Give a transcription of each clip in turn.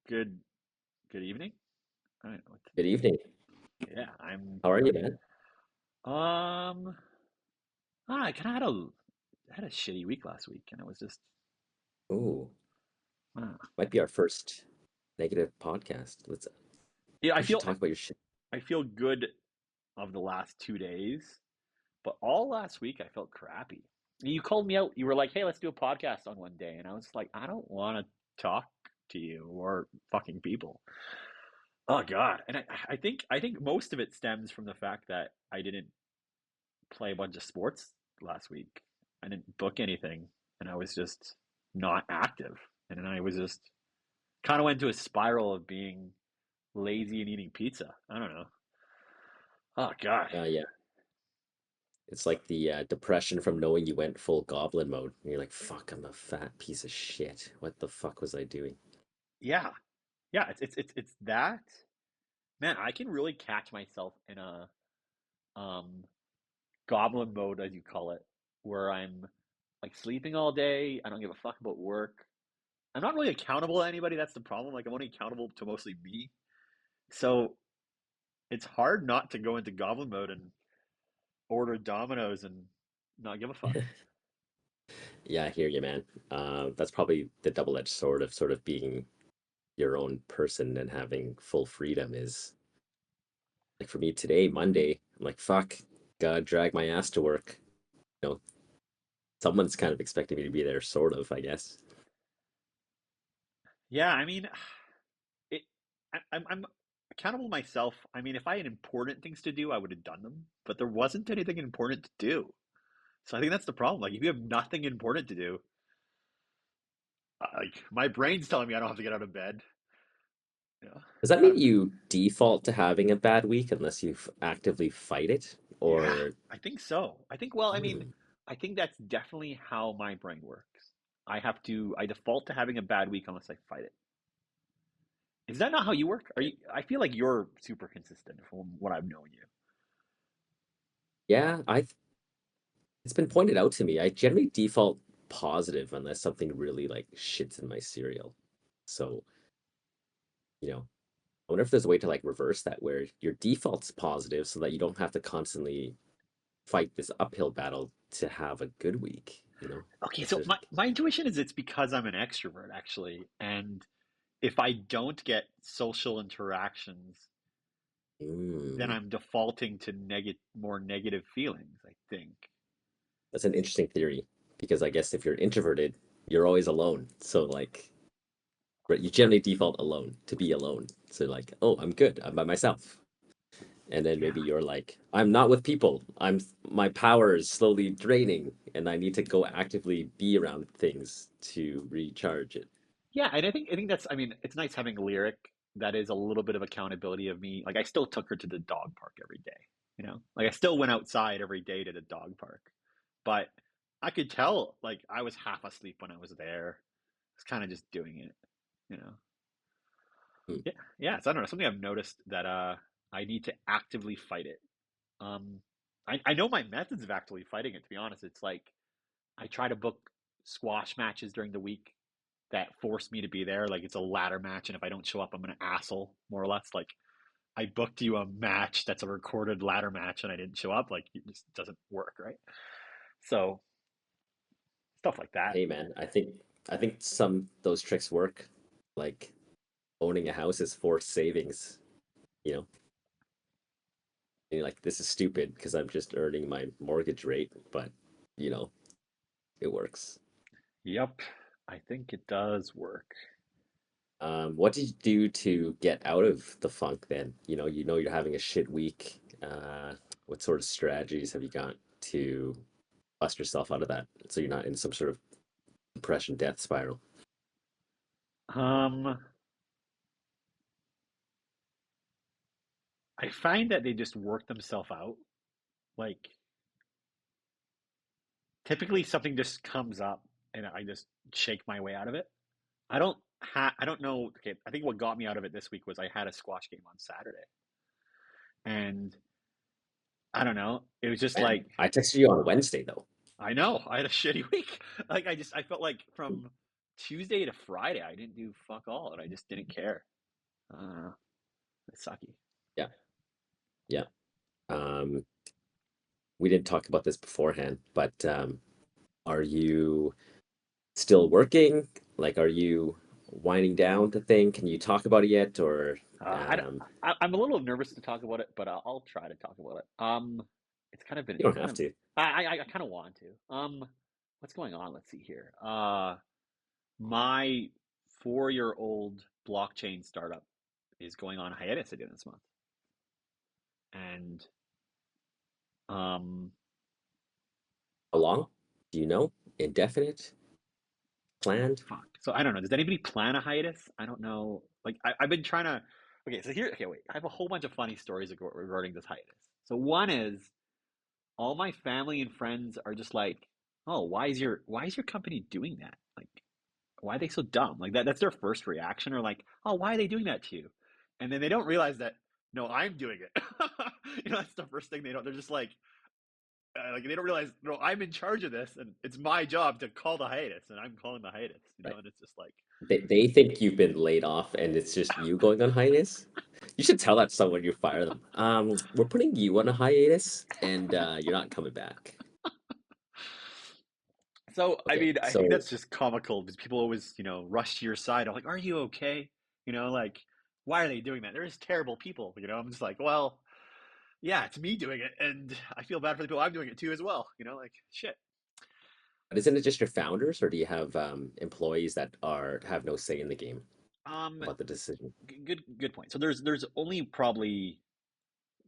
Good good evening. I don't know what Good evening. yeah, I'm How are you, man? um I kind of had a shitty week last week and it was just Ooh, uh, might be our first negative podcast. yeah, You should talk about your shit. I feel good of the last 2 days, but all last week I felt crappy. You called me out. You were like, "Hey, let's do a podcast on one day." And I was like, "I don't want to talk to you or fucking people." Oh God. And I think most of it stems from the fact that I didn't play a bunch of sports last week. I didn't book anything, and I was just not active. And then I was just kind of went into a spiral of being lazy and eating pizza. I don't know. Oh God. Yeah, it's like the depression from knowing you went full goblin mode. And you're like, fuck, I'm a fat piece of shit. What the fuck was I doing? Yeah. Yeah. It's that. Man, I can really catch myself in a um goblin mode, as you call it, where I'm like sleeping all day. I don't give a fuck about work. I'm not really accountable to anybody. That's the problem. Like I'm only accountable to mostly me. So it's hard not to go into goblin mode and order Domino's and not give a fuck. Yeah, I hear you, man. That's probably the double-edged sword of sort of being your own person and having full freedom is like for me today, Monday, I'm like, fuck, gotta drag my ass to work. You know, someone's kind of expecting me to be there, sort of, I guess. Yeah, I mean, it. I'm accountable myself. I mean, if I had important things to do, I would have done them. But there wasn't anything important to do. So I think that's the problem. Like, if you have nothing important to do, like my brain's telling me I don't have to get out of bed. Yeah, Does that kind mean of. you default to having a bad week unless you actively fight it? Yeah, Or, I think so. I think. Well, I mean, hmm, I think that's definitely how my brain works. I have to. I default to having a bad week unless I fight it. Is that not how you work? Are you? I feel like you're super consistent from what I've known you. yeah, it's been pointed out to me. I generally default positive unless something really like shits in my cereal. So, I wonder if there's a way to like reverse that where your default's positive so that you don't have to constantly fight this uphill battle to have a good week. Okay, If so there's, my intuition is it's because I'm an extrovert actually, and if I don't get social interactions, then mm, I'm defaulting to more negative feelings, I think. that's an interesting theory because I guess if you're introverted, you're always alone. So like right, you generally default alone to be alone. So like, oh, I'm good. I'm by myself. And then Yeah. maybe you're like, I'm not with people. My power is slowly draining and I need to go actively be around things to recharge it. Yeah, and I think that's I mean, it's nice having a lyric that is a little bit of accountability of me. Like I still took her to the dog park every day, you know? Like I still went outside every day to the dog park. But I could tell like I was half asleep when I was there. I was kind of just doing it, you know. Hmm. Yeah, yeah, so I don't know, something I've noticed that I need to actively fight it. Um I know my methods of actively fighting it, to be honest. It's like I try to book squash matches during the week that force me to be there. Like it's a ladder match, and if I don't show up, I'm an asshole, more or less. Like I booked you a match that's a recorded ladder match, and I didn't show up. Like it just doesn't work, right? So stuff like that. Hey man, I think some those tricks work. Like owning a house is forced savings, you know. And you're like, this is stupid because I'm just earning my mortgage rate, but you know, it works. Yep, I think it does work. What did you do to get out of the funk then? You know you're having a shit week. What sort of strategies have you got to bust yourself out of that so you're not in some sort of depression death spiral? Um, I find that they just work themselves out. Like typically, something just comes up, and I just shake my way out of it. I don't know. Okay, I think what got me out of it this week was I had a squash game on Saturday, and I don't know. It was just Man, like I texted you on Wednesday though. I know I had a shitty week. Like I felt like from Tuesday to Friday, I didn't do fuck all, and I just didn't care. Uh, it's sucky. Yeah, yeah. Um, we didn't talk about this beforehand, but are you still working? Like, are you winding down the thing? Can you talk about it yet, or I, um, I'm a little nervous to talk about it, but I'll try to talk about it. It's kind of been, you it's don't kind have of, to? I kind of want to. What's going on? Let's see here. My 4-year old blockchain startup is going on hiatus again this month, and um, How long? Do you know? Indefinite? Planned? fuck. So I don't know. Does anybody plan a hiatus? I don't know. Like I've been trying to. Okay, so here. Okay, wait. I have a whole bunch of funny stories regarding this hiatus. So one is all my family and friends are just like, "Oh, why is your company doing that? Like, why are they so dumb?" Like that's their first reaction, or like, "Oh, why are they doing that to you?" And then they don't realize that no, I'm doing it. That's the first thing they don't. They're just like they don't realize no, I'm in charge of this, and it's my job to call the hiatus, and I'm calling the hiatus. Right. And it's just like, They think you've been laid off and it's just you going on hiatus. You should tell that to someone you fire them. We're putting you on a hiatus and you're not coming back. so. I Okay, mean, I think so that's just comical because people always, rush to your side. I'm like, "Are you okay?" Like, why are they doing that? They're just terrible people. I'm just like, well, yeah, it's me doing it, and I feel bad for the people I'm doing it to as well. Like shit. but isn't it just your founders, or do you have employees that are have no say in the game Um, about the decision? good point. So there's only probably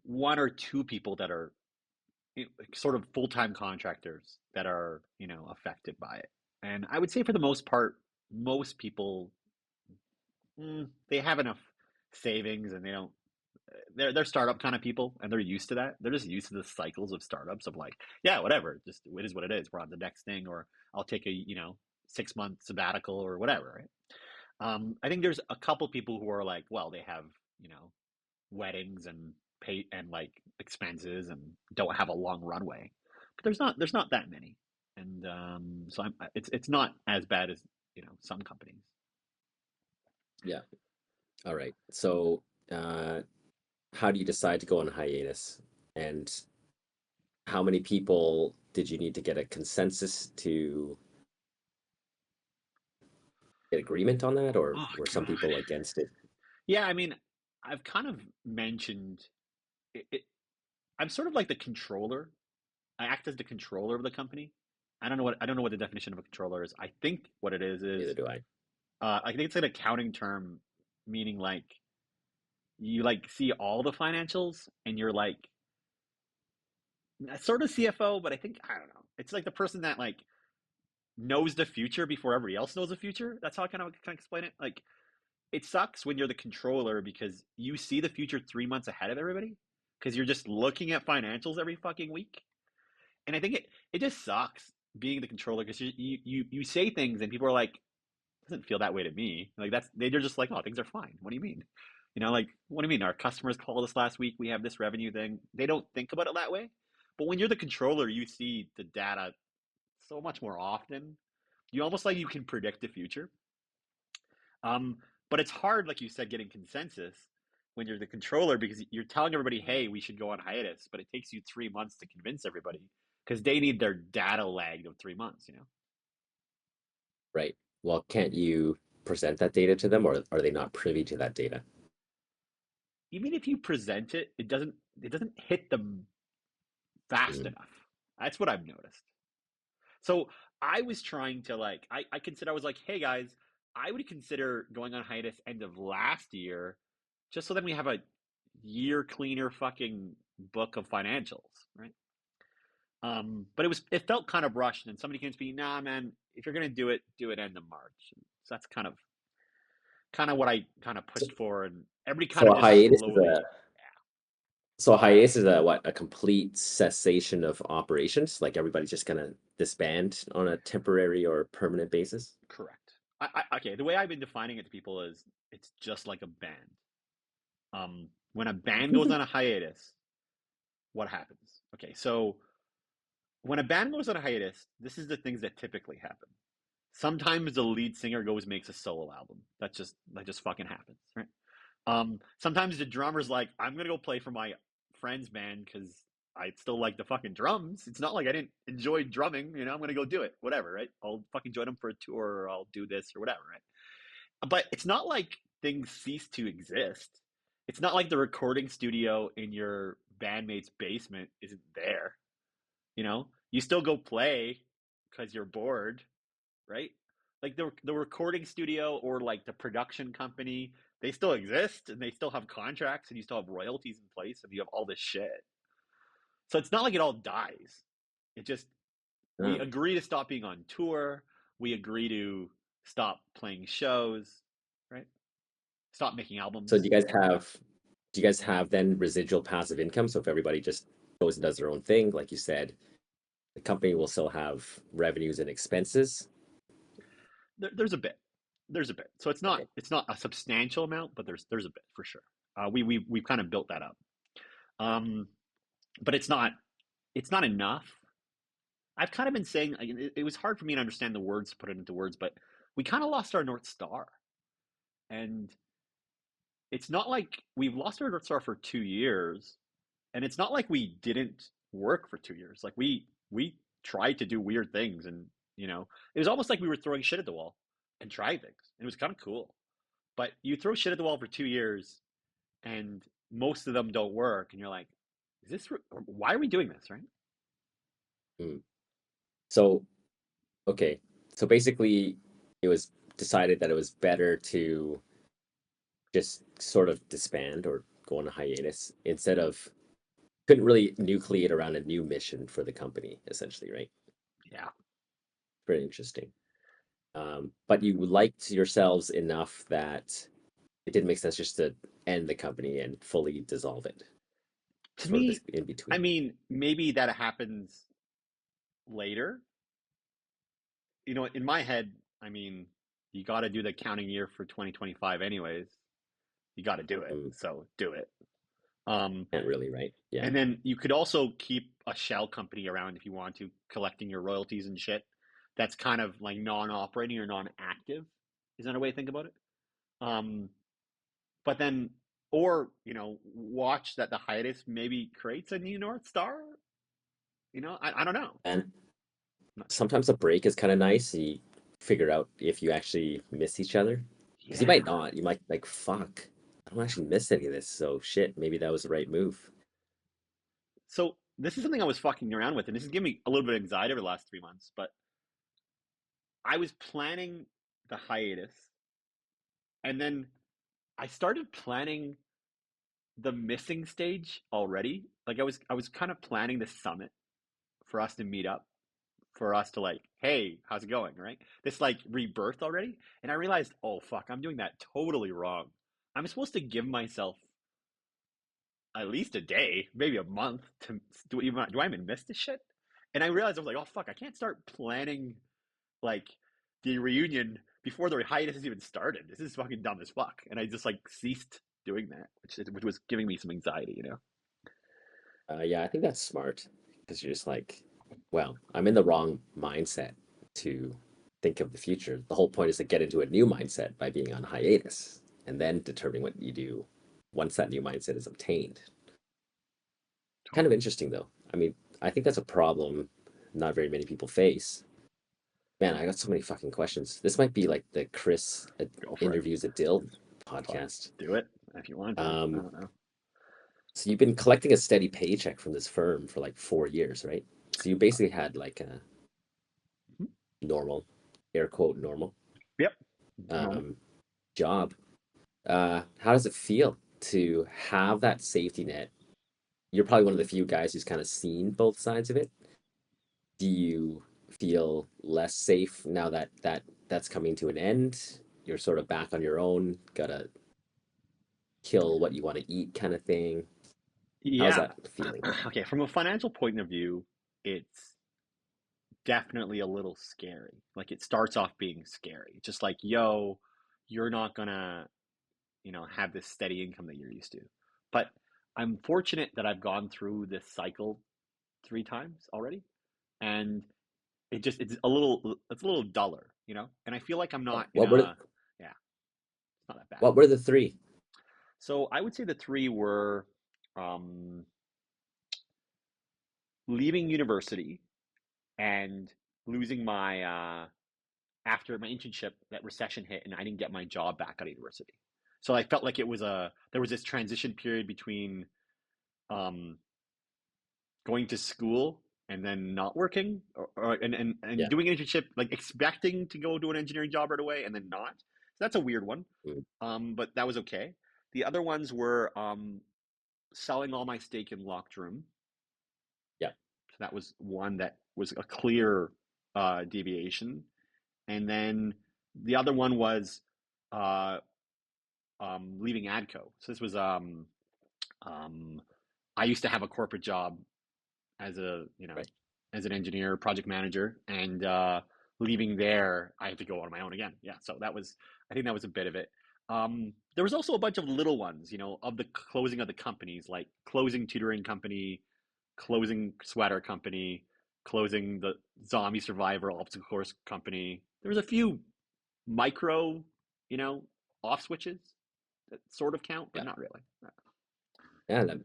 one or two people that are sort of full-time contractors that are affected by it, and I would say for the most part, most people they have enough savings, and they don't. They're startup kind of people, and they're used to that. They're just used to the cycles of startups of like, yeah, whatever, just it is what it is. We're on the next thing, or I'll take a 6-month sabbatical or whatever. Right? I think there's a couple people who are like, well, they have you know weddings and pay and like expenses and don't have a long runway, but there's not that many, and so it's not as bad as some companies. Yeah. All right. So how do you decide to go on hiatus? And how many people did you need to get a consensus to get agreement on that, or Oh were some God. people against it? Yeah, I mean, I've kind of mentioned it. I'm sort of like the controller. I act as the controller of the company. I don't know what the definition of a controller is. I think what it Neither is do I. I think it's an accounting term, meaning like you like see all the financials and you're like sort of CFO, but I don't know. It's like the person that like knows the future before everybody else knows the future. That's how I kind of explain it. Like it sucks when you're the controller because you see the future 3 months ahead of everybody because you're just looking at financials every fucking week. And I think it just sucks being the controller because you say things and people are like, doesn't feel that way to me. Like they're just like, oh, things are fine. What do you mean? Like what do you mean? Our customers called us last week. We have this revenue thing. They don't think about it that way. But when you're the controller, you see the data so much more often. You almost like you can predict the future. Um, but it's hard, like you said, getting consensus when you're the controller because you're telling everybody, hey, we should go on hiatus, but it takes you 3 months to convince everybody because they need their data lagged of 3 months. Right. Well, can't you present that data to them, or are they not privy to that data? Even if you present it, it doesn't hit them fast Mm. enough. That's what I've noticed. So I was trying to like I was like, hey guys, I would consider going on hiatus end of last year, just so then we have a year cleaner fucking book of financials, right? But it felt kind of rushed, and somebody came to me, nah, man, if you're gonna do it end of March. So that's kind of what I kind of So, pushed for, and everybody kind so of a just hiatus is slowly. a hiatus is a what? A complete cessation of operations? Like everybody's just gonna disband on a temporary or permanent basis? Correct. Okay, the way I've been defining it to people is it's just like a band. When a band goes on a hiatus, what happens? Okay, so when a band goes on a hiatus, this is the things that typically happen. Sometimes the lead singer goes makes a solo album. That just fucking happens, right? Sometimes the drummer's like, I'm gonna go play for my friend's band because I still like the fucking drums. It's not like I didn't enjoy drumming, I'm gonna go do it, whatever, right? I'll fucking join them for a tour, or I'll do this or whatever, right? But it's not like things cease to exist. It's not like the recording studio in your bandmate's basement isn't there. You still go play because you're bored, right? Like the recording studio or like the production company, they still exist and they still have contracts and you still have royalties in place and you have all this shit. So it's not like it all dies. It just we Oh. agree to stop being on tour. We agree to stop playing shows, right? Stop making So albums. do you guys have then residual passive income? So if everybody just goes and does their own thing, like you said, the company will still have revenues and expenses. There's a bit. There's a bit. So it's not Okay. it's not a substantial amount, but there's a bit for sure. We've kind of built that up. Um, but it's not enough. I've kind of been saying it was hard for me to understand the words, to put it into words, but we kind of lost our North Star. And it's not like we've lost our North Star for 2 years, and it's not like we didn't work for 2 years. Like we tried to do weird things, and it was almost like we were throwing shit at the wall and trying things. And it was kind of cool. But you throw shit at the wall for 2 years, and most of them don't work, and you're like, is this? Why are we doing this? Right? Mm. So, okay. So basically, it was decided that it was better to just sort of disband or go on a hiatus instead of couldn't really nucleate around a new mission for the company, essentially, right? Yeah. Very interesting. But you liked yourselves enough that it didn't make sense just to end the company and fully dissolve it, To sort of me, this in I between. mean, maybe that happens later. In my head, I mean, you got to do the counting year for 2025 anyways. You got to do it. Mm, So do it. Um, can't really, right? Yeah. and then you could also keep a shell company around if you want to, collecting your royalties and shit. That's kind of like non-operating or non-active. Is that a way to think about it? Um, but then, or watch that the hiatus maybe creates a new North Star. I don't know. And I'm not sure. sometimes a break is kind of nice. You figure out if you actually miss each other. Because you might Yeah. not. You might like, fuck, I don't actually miss any of this. So shit, maybe that was the right move. So this is something I was fucking around with, and this is giving me a little bit of anxiety over the last 3 months. But I was planning the hiatus, and then I started planning the missing stage already. Like I was kind of planning the summit for us to meet up, for us to like, hey, how's it going, right? This like rebirth already, and I realized, oh fuck, I'm doing that totally wrong. I'm supposed to give myself at least a day, maybe a month to do I even miss this shit? And I realized I was like, oh fuck, I can't start planning like the reunion before the hiatus has even started. This is fucking dumb as fuck. And I just like ceased doing that, which was giving me some anxiety. Yeah, I think that's smart because you're just like, well, I'm in the wrong mindset to think of the future. The whole point is to get into a new mindset by being on hiatus and then determining what you do once that new mindset is obtained. Kind of Totally. interesting though. I mean, I think that's a problem not very many people face. Man, I got so many fucking questions. This might be like the Chris Go for it. interviews Adil Fuck. podcast. Do it if you want to. I Um, don't know. so you've been collecting a steady paycheck from this firm for like 4 years, right? So you Uh, basically had like a mhm. normal, air quote normal, Yep. Normal. um, job. How does it feel to have that safety net? You're probably one of the few guys who's kind of seen both sides of it. Do you feel less safe now that that's coming to an end? You're sort of back on your own, gotta kill what you want to eat kind of thing. How's Yeah. that feeling? Okay. From a financial point of view, it's definitely a little scary. Like it starts off being scary. Just like, yo, you're not gonna, have this steady income that you're used to. But I'm fortunate that I've gone through this cycle 3 times already. And it's a little duller, and I feel like I'm Oh, not in what were yeah, it's not that bad. what were the three? So I would say the three were um, leaving university and losing my after my internship, that recession hit and I didn't get my job back out of university. So I felt like there was this transition period between um, going to school and then not working, and Yeah. doing an internship, like expecting to go do an engineering job right away and then not. So that's a weird one. Mm, But that was okay. The other ones were selling all my stake in Locked Room. yeah. So that was one that was a clear deviation. And then the other one was uh, leaving ADCO. So this was um, I used to have a corporate job as Right. as an engineer, project manager, and leaving there, I had to go on my own again. Yeah, so I think that was a bit of it. There was also a bunch of little ones, of the closing of the companies, like closing tutoring company, closing sweater company, closing the zombie survivor obstacle course company. There was a few micro, you know, off switches that sort of count, but Yeah. not really. Yeah.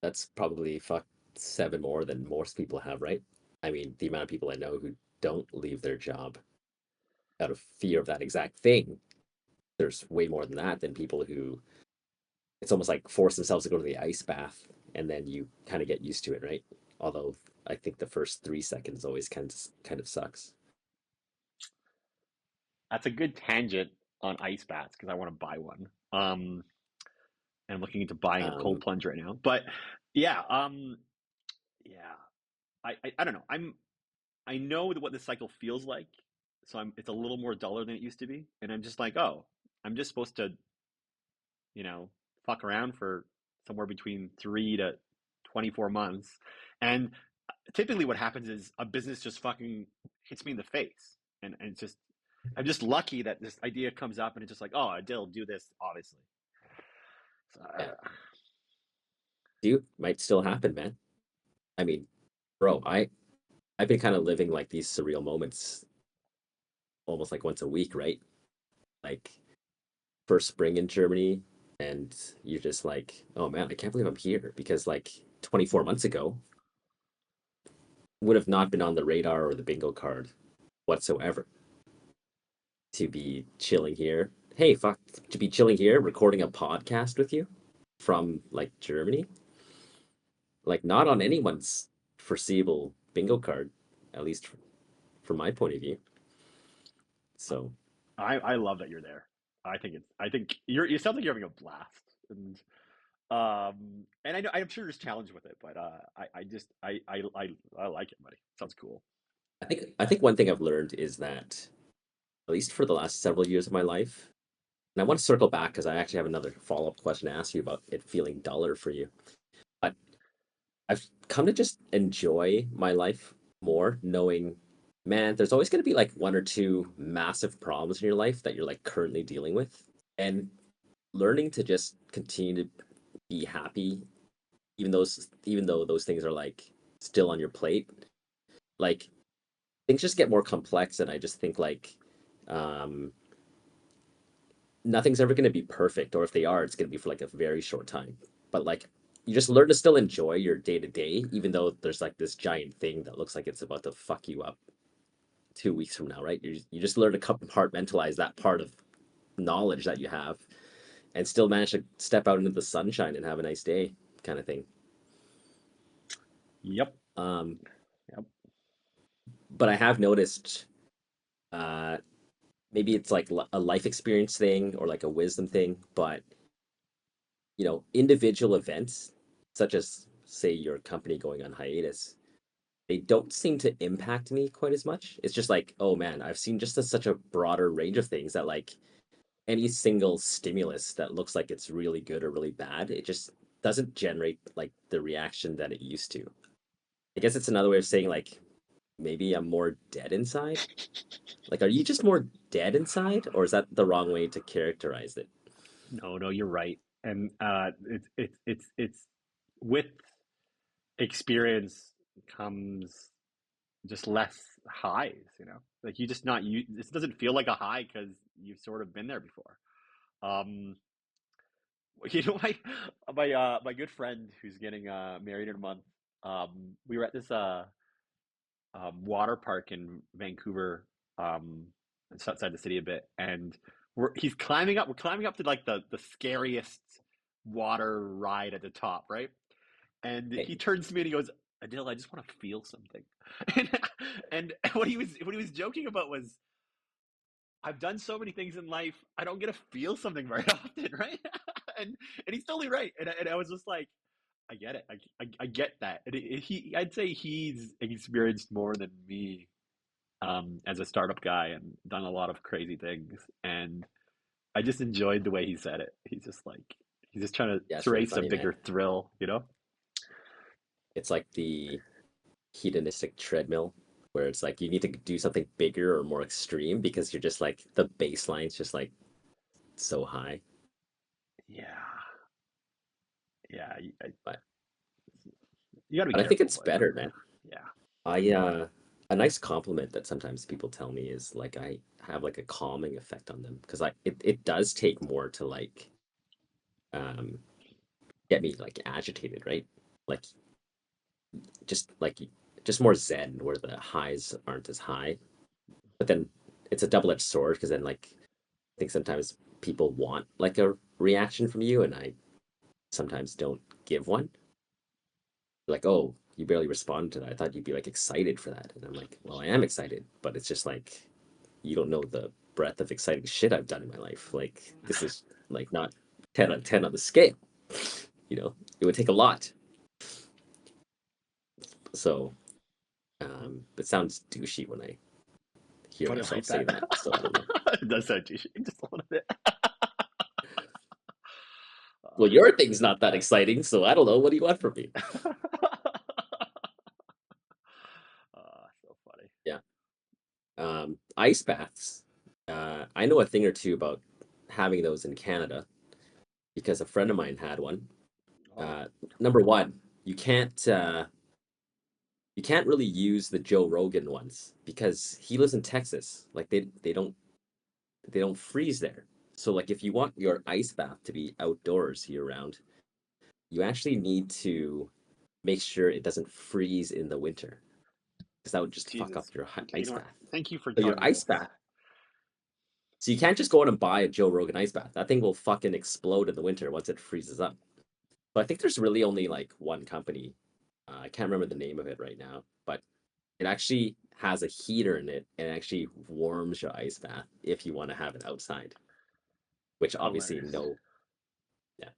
That's probably fuck seven more than most people have, right? I mean, the amount of people I know who don't leave their job out of fear of that exact thing, there's way more than that than people who it's almost like force themselves to go to the ice bath and then you kind of get used to it, right? Although I think the first 3 seconds always kind of sucks. That's a good tangent on ice baths because I want to buy one. And I'm looking into buying a cold Um, plunge right now. But yeah, yeah, I don't know. I know what this cycle feels like, so it's a little more duller than it used to be, and I'm just like, oh, I'm just supposed to, you know, fuck around for somewhere between 3 to 24 months, and typically what happens is a business just fucking hits me in the face, and it's just I'm just lucky that this idea comes up and it's just like, oh, Adil, do this, obviously. So, yeah, dude, might still happen, man. I mean, bro, I've been kind of living like these surreal moments almost like once a week, right? Like first spring in Germany, and you're just like, oh man, I can't believe I'm here because like 24 months ago would have not been on the radar or the bingo card whatsoever to be chilling here. Hey, fuck, to be chilling here, recording a podcast with you from like Germany, like not on anyone's foreseeable bingo card, at least from my point of view. So, I love that you're there. I think you sound like you're having a blast, and I'm sure there's challenge with it, but I just I like it, buddy. Sounds cool. I think one thing I've learned is that at least for the last several years of my life, and I want to circle back because I actually have another follow-up question to ask you about it feeling duller for you. But I've come to just enjoy my life more, knowing, man, there's always going to be like one or two massive problems in your life that you're like currently dealing with, and learning to just continue to be happy, even though those things are like still on your plate. Like things just get more complex, and I just think like um, nothing's ever going to be perfect, or if they are, it's going to be for like a very short time. But like you just learn to still enjoy your day to day, even though there's like this giant thing that looks like it's about to fuck you up 2 weeks from now, right? You just learn to compartmentalize that part of knowledge that you have and still manage to step out into the sunshine and have a nice day, kind of thing. Yep. Um, Yep. but I have noticed uh, maybe it's like a life experience thing or like a wisdom thing, but individual events such as say your company going on hiatus, they don't seem to impact me quite as much. It's just like, oh man, I've seen just such a broader range of things that like any single stimulus that looks like it's really good or really bad, it just doesn't generate like the reaction that it used to. I guess it's another way of saying like maybe I'm more dead inside. Like, are you just more dead inside, or is that the wrong way to characterize it? No, no, you're right, and it's with experience comes just less. highs, like you just not you. This doesn't feel like a high because you've sort of been there before. Um, my good friend who's getting married in a month. We were at this water park in Vancouver. It's outside the city a bit, and he's climbing up. We're climbing up to like the scariest water ride at the top, right? And Okay. he turns to me and he goes, "Adil, I just want to feel something." And, and what he was joking about was, I've done so many things in life, I don't get to feel something very often, right? and and he's totally right. And I was just like, I get it. I get that. I'd say he's experienced more than me, as a startup guy, and done a lot of crazy things. And I just enjoyed the way he said it. He's just trying to Yeah, it's really create some funny, man. bigger thrill. It's like the hedonistic treadmill where it's like you need to do something bigger or more extreme because you're just like the baseline's just like so high. Yeah, yeah. But You got to be but I think careful, it's but better, man. yeah. I a nice compliment that sometimes people tell me is like I have like a calming effect on them because it does take more to like um get me like agitated, right? Like just like just more zen where the highs aren't as high. But then it's a double-edged sword because then like I think sometimes people want like a reaction from you and I sometimes don't give one. Like, oh, you barely responded to that. I thought you'd be like excited for that. And I'm like, well, I am excited, but it's just like you don't know the breadth of exciting shit I've done in my life. Like this is like not 10 out of 10 on the scale. It would take a lot. So it sounds douchey when I hear Put it myself like say that. that. So I don't know. It does sound douchey, just a little bit. Well, your thing's not that exciting, so I don't know. What do you want from me? So funny. Yeah. Ice baths. I know a thing or two about having those in Canada because a friend of mine had one. Oh, Number one, you can't really use the Joe Rogan ones because he lives in Texas. Like they don't freeze there. So like if you want your ice bath to be outdoors year round, you actually need to make sure it doesn't freeze in the winter because that would just fuck up Jesus. your Okay, ice bath. thank you for So your telling me ice this. bath. So you can't just go out and buy a Joe Rogan ice bath. That thing will fucking explode in the winter once it freezes up. So I think there's really only like one company. I can't remember the name of it right now, but it actually has a heater in it and it actually warms your ice bath if you want to have it outside. Which obviously Hilarious. no, yeah.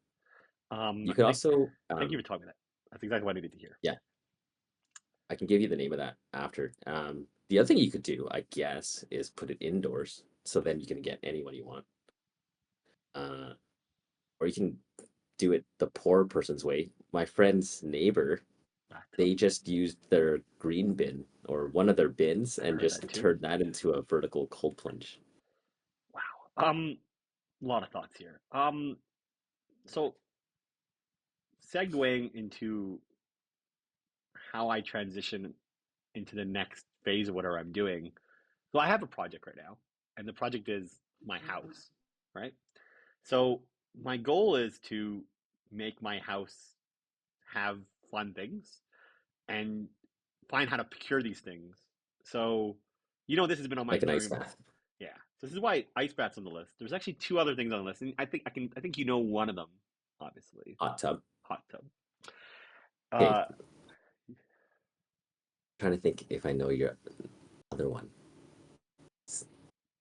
Um, You could thank, also, thank you for telling me that. That's exactly what I needed to hear. yeah, I can give you the name of that after. The other thing you could do, I guess, is put it indoors, so then you can get anyone you want. Uh, or you can do it the poor person's way. My friend's neighbor, Bathtub. they just used their green bin or one of their bins I've and heard that just too. turned that into a vertical cold plunge. Wow. A lot of thoughts here. So segueing into how I transition into the next phase of whatever I'm doing. So I have a project right now, and the project is my house, right? So my goal is to make my house have fun things and find how to procure these things. So, this has been on my Like an ice brain. bath, Yeah. So this is why ice bath's on the list. There's actually two other things on the list, and I think one of them, obviously. hot tub. Hot tub. Okay, Uh, trying to think if I know your other one.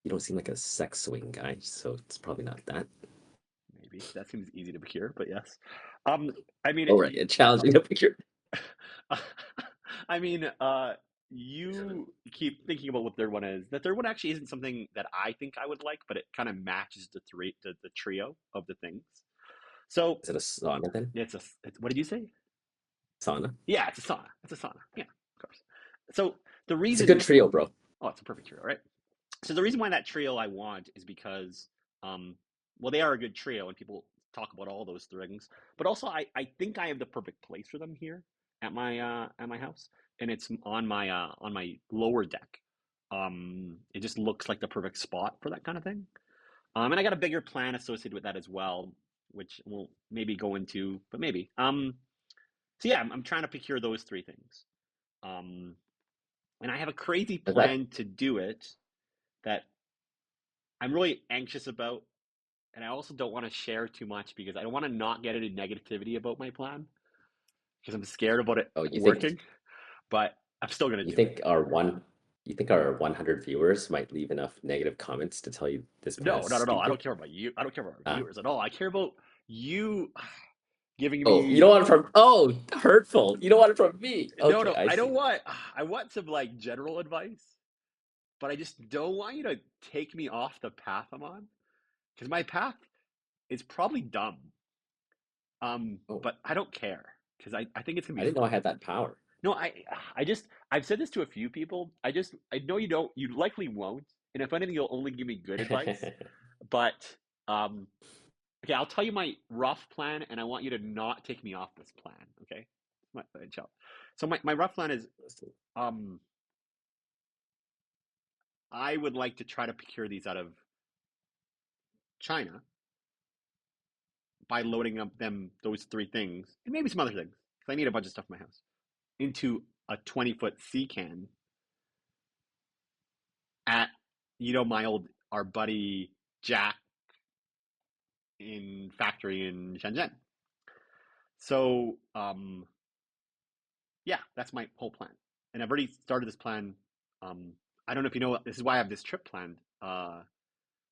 You don't seem like a sex swing guy, so it's probably not that. maybe that seems easy to procure, but yes. Um, I mean, All right, it's challenging to picture. I mean, you keep thinking about what the third one is. The third one actually isn't something that I think I would like, but it kind of matches the trio of the things. So Is it a sauna then? what did you say? Sauna. Yeah, it's a sauna. It's a sauna. Yeah, of course. So the It's a good reason, trio, bro. oh, it's a perfect trio, right? So the reason why that trio I want is because, um, well, they are a good trio, and people talk about all those things. But also, I think I have the perfect place for them here. at my house, and it's on my lower deck. It just looks like the perfect spot for that kind of thing. And I got a bigger plan associated with that as well, which we'll maybe go into, but maybe. So yeah, I'm trying to procure those three things. Um, and I have a crazy Is that plan to do it that I'm really anxious about, and I also don't want to share too much because I don't want to not get any negativity about my plan because I'm scared about it oh you think working, but I'm still gonna you do it. think our one you think our 100 viewers might leave enough negative comments to tell you this plan No, is not at all. I stupid? don't care about you. I don't care about our Uh, viewers at all. I care about you giving oh, you me. don't want it from hurtful. You don't want it from me. No, Okay, no, I I don't see. want. I want some like general advice, but I just don't want you to take me off the path I'm on because my path is probably dumb. Oh, But I don't care because I think it's gonna I be didn't know I fun. had that power. No, I just I've said this to a few people. I know you don't. You likely won't. And if anything, you'll only give me good advice. But um, okay, I'll tell you my rough plan, and I want you to not take me off this plan. Okay, chill. So my rough plan is um, I would like to try to procure these out of China by loading up those three things and maybe some other things because I need a bunch of stuff in my house into a 20-foot sea can at my old our buddy Jack in factory in Shenzhen. So yeah, that's my whole plan, and I've already started this plan. Um, I don't know if you know. This is why I have this trip planned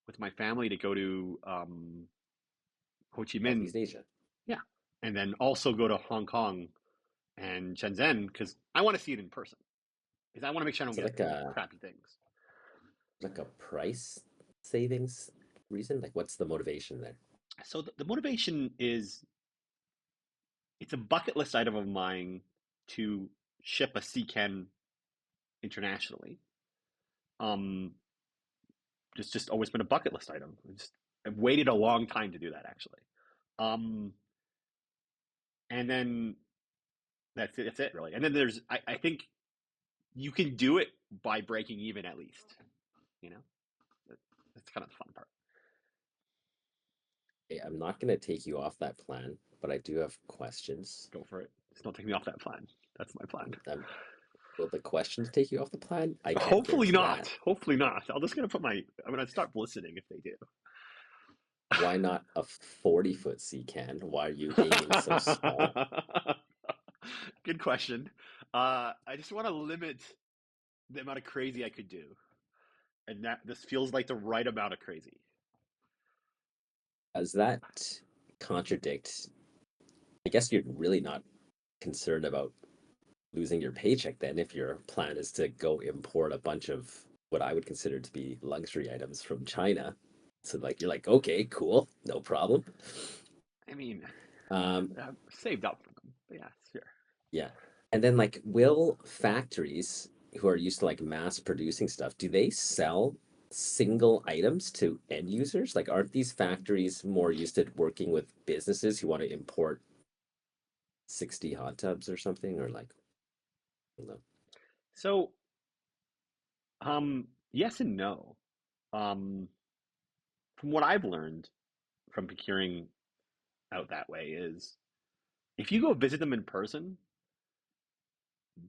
with my family to go to Ho Chi Minh. Southeast Asia. Yeah, and then also go to Hong Kong and Shenzhen because I want to see it in person. Because I want to make sure I don't Is it get crappy things. like a price savings reason? Like what's the motivation there? So the motivation is it's a bucket list item of mine to ship a sea can internationally. Um, it's just always been a bucket list item. I've waited a long time to do that actually. Um, and then that's it. That's it really. And then I think you can do it by breaking even at least. You know, that's kind of the fun part. Okay, I'm not going to take you off that plan, but I do have questions. Go for it. Just don't take me off that plan. That's my plan. Will the questions take you off the plan? I can't Hopefully guarantee that. not. Hopefully not. I'm just gonna put my. I'm gonna start listening if they do. Why not a 40-foot sea can? Why are you aiming so small? Good question. I just want to limit the amount of crazy I could do, and that this feels like the right amount of crazy. Does that contradict? I guess you're really not concerned about losing your paycheck then if your plan is to go import a bunch of what I would consider to be luxury items from China. So like you're like, okay, cool, no problem. I mean, Um, I've saved up for them. But yeah, sure. yeah. And then like will factories who are used to like mass producing stuff, do they sell single items to end users? Like aren't these factories more used to working with businesses who want to import 60 hot tubs or something or like I don't know. So, yes and no. Um, from what I've learned from procuring out that way is if you go visit them in person,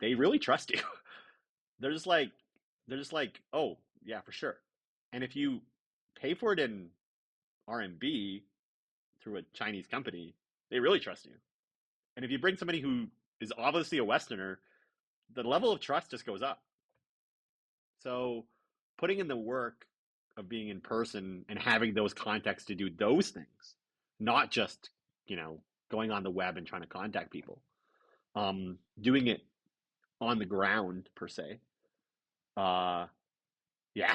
they really trust you. they're just like they're just like, oh yeah, for sure. And if you pay for it in RMB through a Chinese company, they really trust you. And if you bring somebody who is obviously a Westerner, the level of trust just goes up. So putting in the work of being in person and having those contacts to do those things, not just, you know, going on the web and trying to contact people, doing it on the ground per se. Uh, yeah,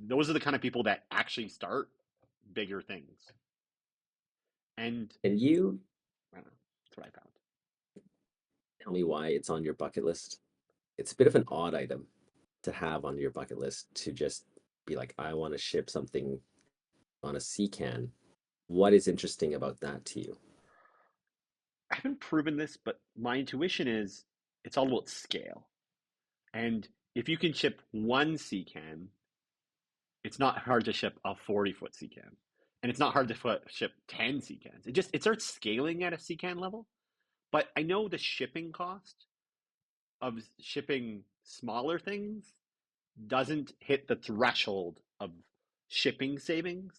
those are the kind of people that actually start bigger things. And Can you I don't know, that's what I found. tell me why it's on your bucket list? It's a bit of an odd item to have on your bucket list to just be like, I want to ship something on a sea can. What is interesting about that to you? I haven't proven this, but my intuition is it's all about scale. And if you can ship one sea can, it's not hard to ship a 40-foot sea can. And it's not hard to ship 10 sea cans. It starts scaling at a sea can level. But I know the shipping cost of shipping smaller things doesn't hit the threshold of shipping savings.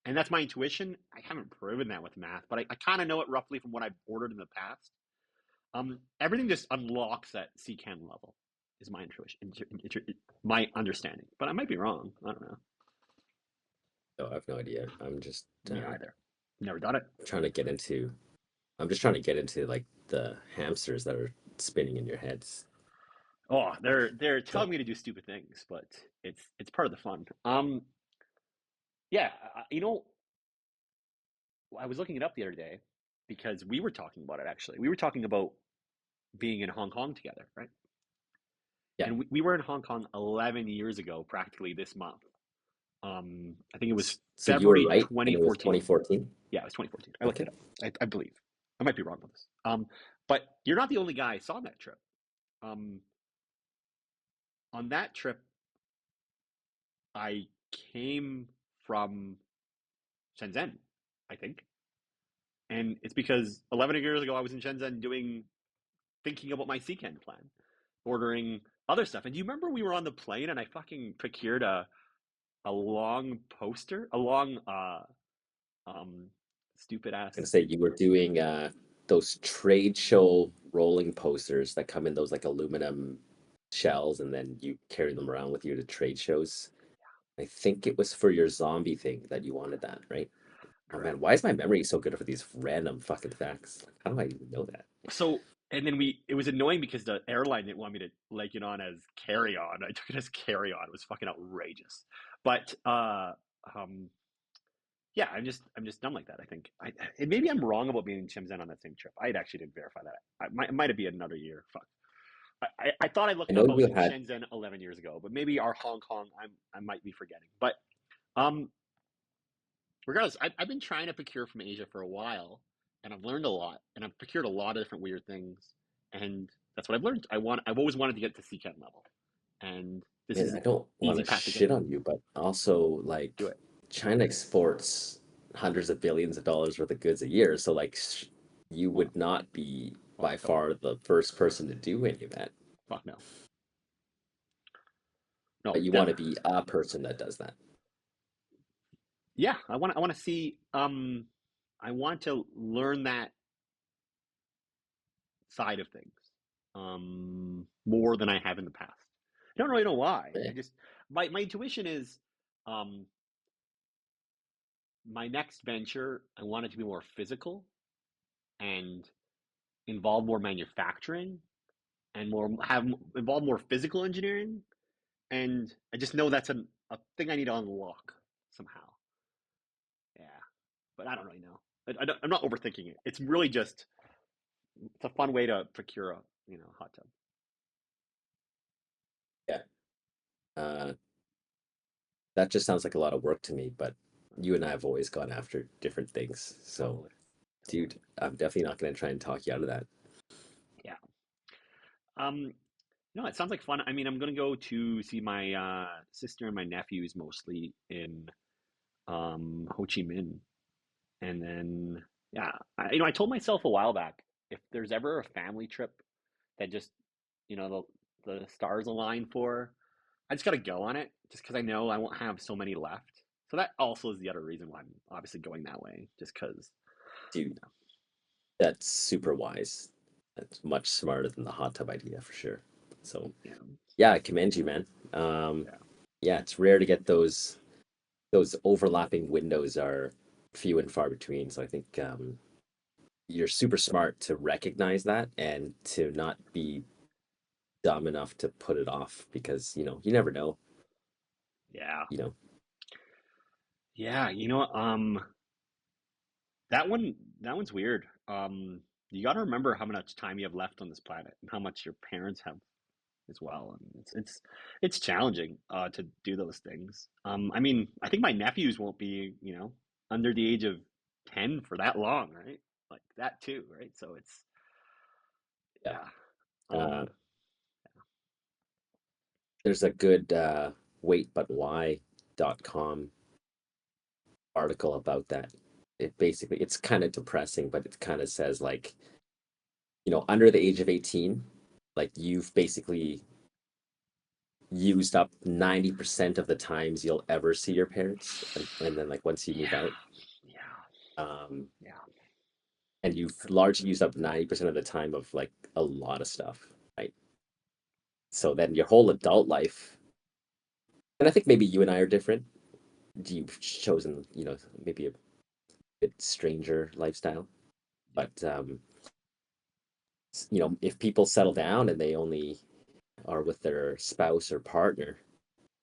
And that's my intuition. I haven't proven that with math, but I kind of know it roughly from what I've ordered in the past. Everything just unlocks at CCAN level is my intuition, my understanding. But I might be wrong. I don't know. No, I have no idea. I'm just Me either. Never done it. trying to get into. I'm just trying to get into like the hamsters that are spinning in your heads. Oh, they're So telling me to do stupid things, but it's part of the fun. Yeah, I was looking it up the other day because we were talking about it actually. We were talking about being in Hong Kong together, right? yeah. And we were in Hong Kong 11 years ago, practically this month. I think it was So you were February right, and it was 2014. 2014. Yeah, it was 2014. I looked Okay. it up. I believe. I might be wrong with this. But you're not the only guy I saw on that trip. Um, on that trip, I came from Shenzhen, I think. And it's because 11 years ago, I was in Shenzhen thinking about my Seacan plan, ordering other stuff. And do you remember we were on the plane and I fucking procured a long poster, a long um stupid And ass. say you were doing those trade show rolling posters that come in those like aluminum shells, and then you carry them around with you to trade shows. I think it was for your zombie thing that you wanted that, right? Oh man, Correct. why is my memory so good for these random fucking facts? Like, how do I even know that? So and then it was annoying because the airline didn't want me to like it on as carry on. I took it as carry on. It was fucking outrageous. But um yeah, I'm just done like that. I think and maybe I'm wrong about being in Shenzhen on that same trip. I actually didn't verify that. It might have been another year. Fuck. I thought I I looked know up I was you in had. Shenzhen 11 years ago, but maybe our Hong Kong I might be forgetting. But um regardless, I've been trying to procure from Asia for a while, and I've learned a lot, and I've procured a lot of different weird things, and that's what I've learned. I've always wanted to get to CCAT level, and this Man, is I don't want easy to path to get shit there. on you, but also Do like it. China exports hundreds of billions of dollars worth of goods a year, so like you Well, would not be well, by don't. far the first person to do any of that. Fuck no, no. But you want to be a person that does that. Yeah, I want to see. I want to learn that side of things, more than I have in the past. I don't really know why. Yeah. I just my intuition is, um, my next venture. I want it to be more physical and involve more manufacturing and more have involve more physical engineering. And I just know that's a thing I need to unlock somehow. Yeah, but I don't really know. I'm not overthinking it. It's really just it's a fun way to procure a hot tub. Yeah. Uh, that just sounds like a lot of work to me, but you and I have always gone after different things. So, Totally, dude, totally. I'm definitely not going to try and talk you out of that. Yeah. No, it sounds like fun. I mean, I'm gonna go to see my sister and my nephews mostly in Ho Chi Minh, and then yeah, I told myself a while back if there's ever a family trip that just the stars align for, I just got to go on it just because I know I won't have so many left. So that also is the other reason why I'm obviously going that way, just because. Dude, that's super wise. That's much smarter than the hot tub idea for sure. So, You know, yeah, I commend you, man. Um, yeah, yeah, it's rare to get those overlapping windows are few and far between. So I think you're super smart to recognize that and to not be dumb enough to put it off because you never know. yeah, You know, yeah. That one, that one's weird. You got to remember how much time you have left on this planet and how much your parents have as well. And it's challenging to do those things. I mean, I think my nephews won't be under the age of 10 for that long, right? like that too, right? So it's Yeah. yeah. Uh, Um, there's a good waitbutwhy.com article about that. It basically, it's kind of depressing, but it kind of says like, under the age of 18, like you've basically used up 90% of the times you'll ever see your parents. And then like once you move yeah, out, yeah, um, yeah. and you've largely used up 90% of the time of like a lot of stuff, right? So then your whole adult life, and I think maybe you and I are different. You've chosen, maybe a bit stranger lifestyle. But if people settle down and they only are with their spouse or partner,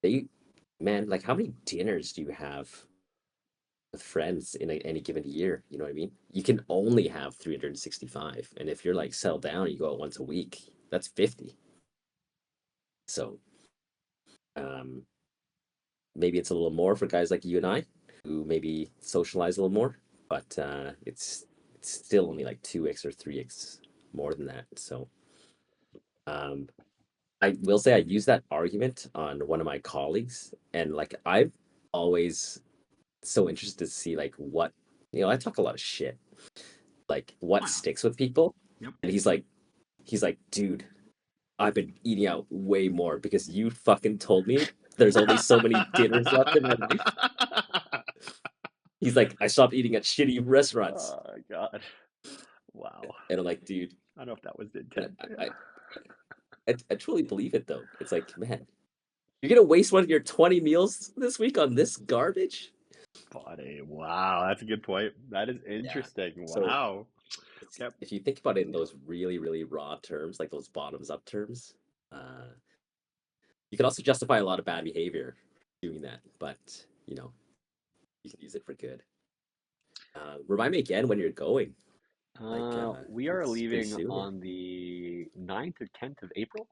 they, man, like how many dinners do you have with friends in any given year? You know what I mean? You can only have 365. And if you're like settled down, you go out once a week, that's 50. So um, maybe it's a little more for guys like you and I who maybe socialize a little more, but it's still only like 2x or 3x more than that. So um, I will say I use that argument on one of my colleagues, and like I've always so interested to see like what I talk a lot of shit, like what Wow. sticks with people, Yep. and he's like, dude, I've been eating out way more because you fucking told me there's only so many dinners left in my life. He's like, I stopped eating at shitty restaurants, Oh God. Wow. and I'm like, dude, I don't know if that was the and intent. I truly believe it though. It's like, man, you're gonna waste one of your 20 meals this week on this garbage? Buddy, wow, that's a good point. That is Yeah. interesting. So Wow. Yep. if you think about it in those really, really raw terms, like those bottoms up terms, uh, you can also justify a lot of bad behavior doing that, but you can use it for good. Remind me again when you're going. Like, We are it's pretty leaving soon. on the 9th or 10th of April,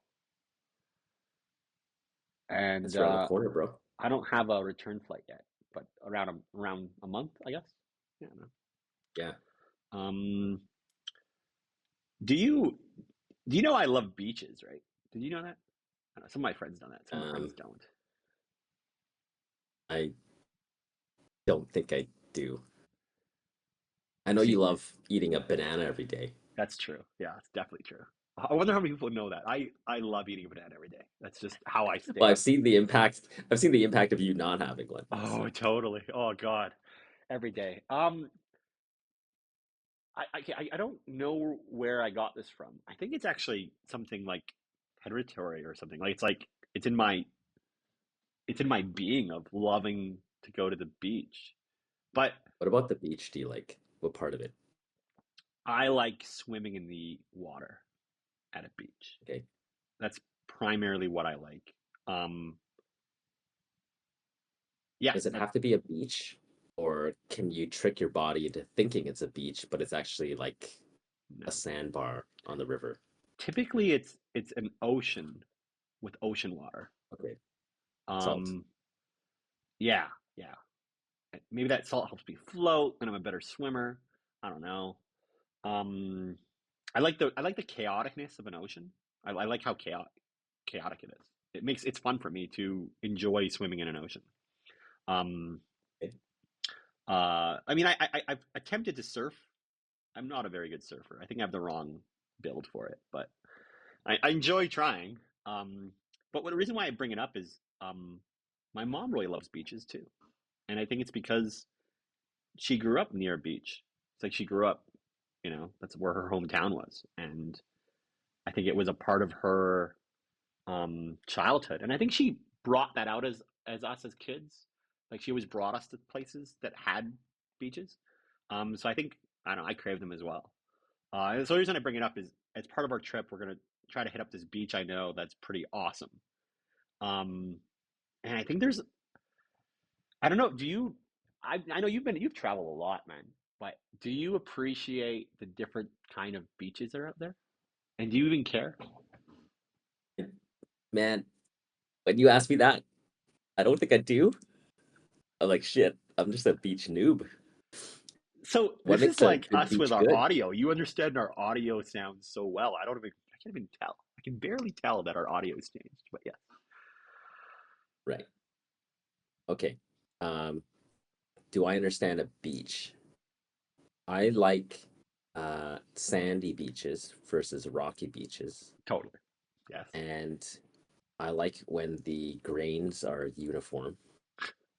and It's around the corner, bro. I don't have a return flight yet, but around a month, I guess. Yeah. No. Yeah. Um, do you do you know I love beaches, right? Did you know that? I don't know, some of my friends know that. Some of my friends Um, don't. I don't think I do. I know you See, love eating a banana every day. that's true. Yeah, it's definitely true. I wonder how many people know that. I love eating a banana every day. That's just how I Well, I've stand. seen the impact. I've seen the impact of you not having one. Oh, So, totally. Oh God, every day. I don't know where I got this from. I think it's actually something like hereditary or something. Like it's in my being of loving to go to the beach. But what about the beach do you like? What part of it? I like swimming in the water at a beach. Okay. That's primarily what I like. Um, yeah, Does it that have to be a beach, or can you trick your body into thinking it's a beach, but it's actually like a no. sandbar on the river? Typically, it's an ocean with ocean water. Okay. Salt. Um, yeah, yeah. Maybe that salt helps me float, and I'm a better swimmer. I don't know. Um, I like the chaoticness of an ocean. I like how chaotic it is. It's fun for me to enjoy swimming in an ocean. Um, Okay. I mean, I've attempted to surf. I'm not a very good surfer. I think I have the wrong build for it, but I enjoy trying. Um, but the reason why I bring it up is my mom really loves beaches too, and I think it's because she grew up near a beach. It's like she grew up, that's where her hometown was, and I think it was a part of her childhood, and I think she brought that out as us as kids. Like she always brought us to places that had beaches. So I think I don't know. I crave them as well. So the reason I bring it up is as part of our trip, we're gonna try to hit up this beach I know that's pretty awesome. Um, and I think I don't know. I know you've traveled a lot, man. But do you appreciate the different kind of beaches that are out there? And do you even care? Man, when you ask me that, I don't think I do. I'm like, shit, I'm just a beach noob. So What this is makes a like good us with beach our good? audio. You understand our audio sounds so well. I can't even tell. I can barely tell that our audio has changed. But yeah, Right. Okay. Um, do I understand a beach? I like sandy beaches versus rocky beaches, totally. Yes. and I like when the grains are uniform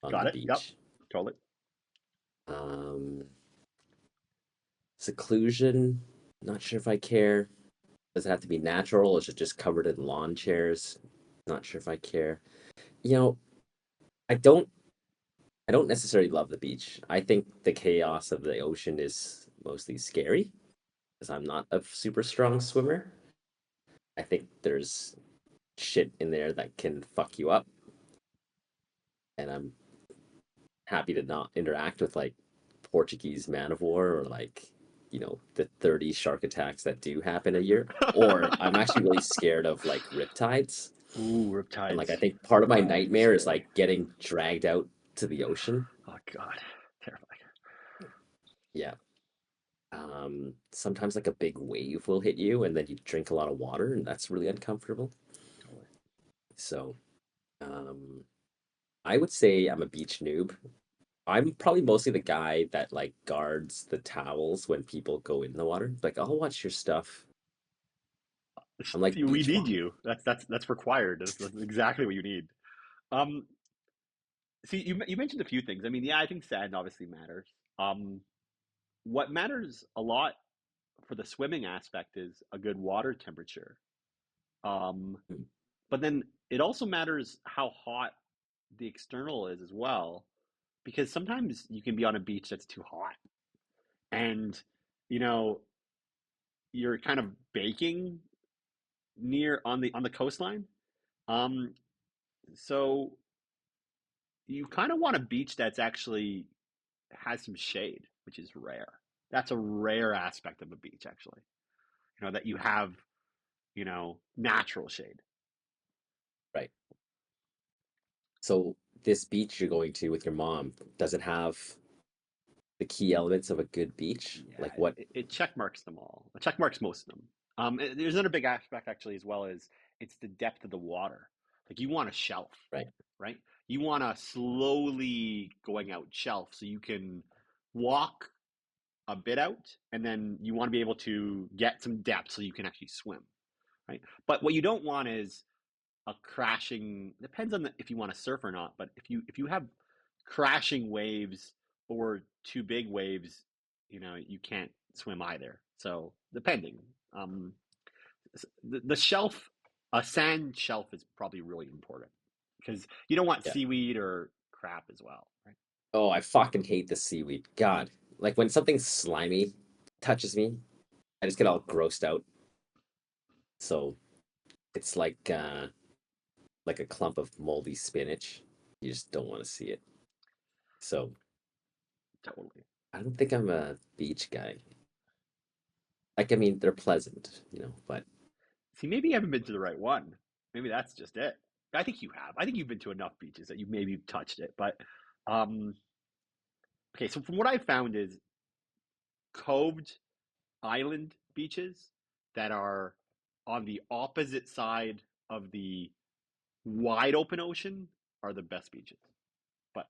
on Got the it. Yep. beach. Totally. Um, Seclusion, not sure if I care. Does it have to be natural? Or is it just covered in lawn chairs? Not sure if I care. You know, I don't I don't necessarily love the beach. I think the chaos of the ocean is mostly scary because I'm not a super strong swimmer. I think there's shit in there that can fuck you up, and I'm happy to not interact with like Portuguese man of war or like, the 30 shark attacks that do happen a year. Or I'm actually really scared of like riptides. Ooh, And like I riptides. think part of my Oh, nightmare is scary. like getting dragged out to the ocean. Oh God, terrifying. Yeah. Sometimes like a big wave will hit you and then you drink a lot of water and that's really uncomfortable. Totally. So, um, I would say I'm a beach noob. I'm probably mostly the guy that like guards the towels when people go in the water. Like, I'll watch your stuff. I'm like See, we beach need mom. you. That's required. That's exactly what you need. Um, See, you mentioned a few things. I mean, yeah, I think sand obviously matters. Um, what matters a lot for the swimming aspect is a good water temperature. Um, Mm. but then it also matters how hot the external is as well, because sometimes you can be on a beach that's too hot, and you know you're kind of baking near on the coastline. Um, so you kind of want a beach that's actually has some shade, which is rare. That's a rare aspect of a beach, actually. That you have, natural shade. Right. So this beach you're going to with your mom, does it have the key elements of a good beach? Yeah, Like what? it check marks them all. It check marks most of them. There's another big aspect actually as well as it's the depth of the water. Like you want a shelf, Right. right? You want a slowly going out shelf so you can walk a bit out, and then you want to be able to get some depth so you can actually swim, right? But what you don't want is a crashing. Depends on if you want to surf or not. But if you have crashing waves or too big waves, you can't swim either. So depending, um, the shelf, a sand shelf is probably really important because you don't want Yeah. seaweed or crap as well, right? Oh, I fucking hate the seaweed. God. Like when something slimy touches me, I just get all grossed out. So it's like a clump of moldy spinach. You just don't want to see it. So Totally. I don't think I'm a beach guy. Like, I mean, they're pleasant, but See, maybe you haven't been to the right one. Maybe that's just it. I think you have. I think you've been to enough beaches that you maybe touched it. But um, okay, so from what I found is coved island beaches that are on the opposite side of the wide open ocean are the best beaches. But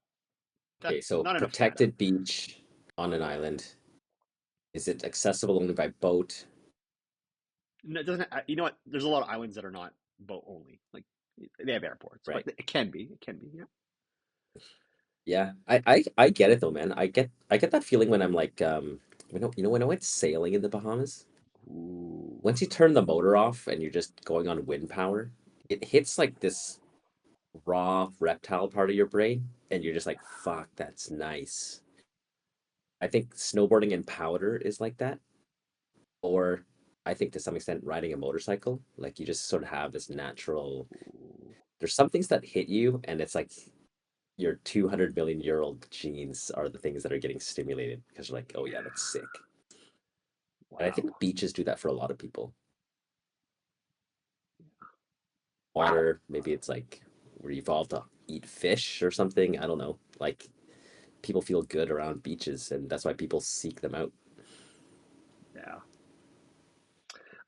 okay, that's so not enough sand out protected beach on an island. Is it accessible only by boat? there. It doesn't. You know what? There's a lot of islands that are not boat only. Like they have airports, but Right. it can be. It can be. Yeah. Yeah. I get it though, man. I get that feeling when I'm like when I went sailing in the Bahamas. Ooh. Once you turn the motor off and you're just going on wind power, it hits like this raw reptile part of your brain, and you're just like, fuck, that's nice. I think snowboarding in powder is like that. Or I think to some extent riding a motorcycle, like you just sort of have this natural. Ooh. There's some things that hit you, and it's like your 200 million year old genes are the things that are getting stimulated because you're like, oh yeah, that's sick. And I think Wow. beaches do that for a lot of people. Wow. Water, maybe it's like we evolved to eat fish or something. I don't know. Like people feel good around beaches, and that's why people seek them out. Yeah.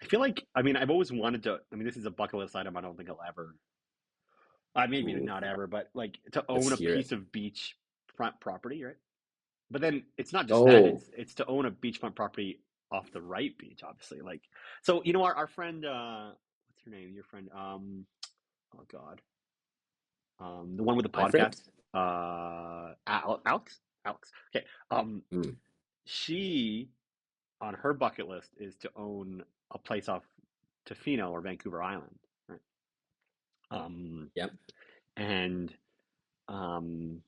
I feel like, I mean, I've always wanted to, I mean, this is a bucket list item. I don't think I'll ever, maybe Ooh, not ever, but like to let's own a hear it. piece of beach front property, right? But then it's not just that, Oh, it's to own a beachfront property off the right beach, obviously. Like, so, our friend, what's her name? Your friend, oh God, the one with the my friend. podcast, Alex, Alex. Okay. Mm, She, on her bucket list is to own a place off Tofino or Vancouver Island, right? Um, yep. and um,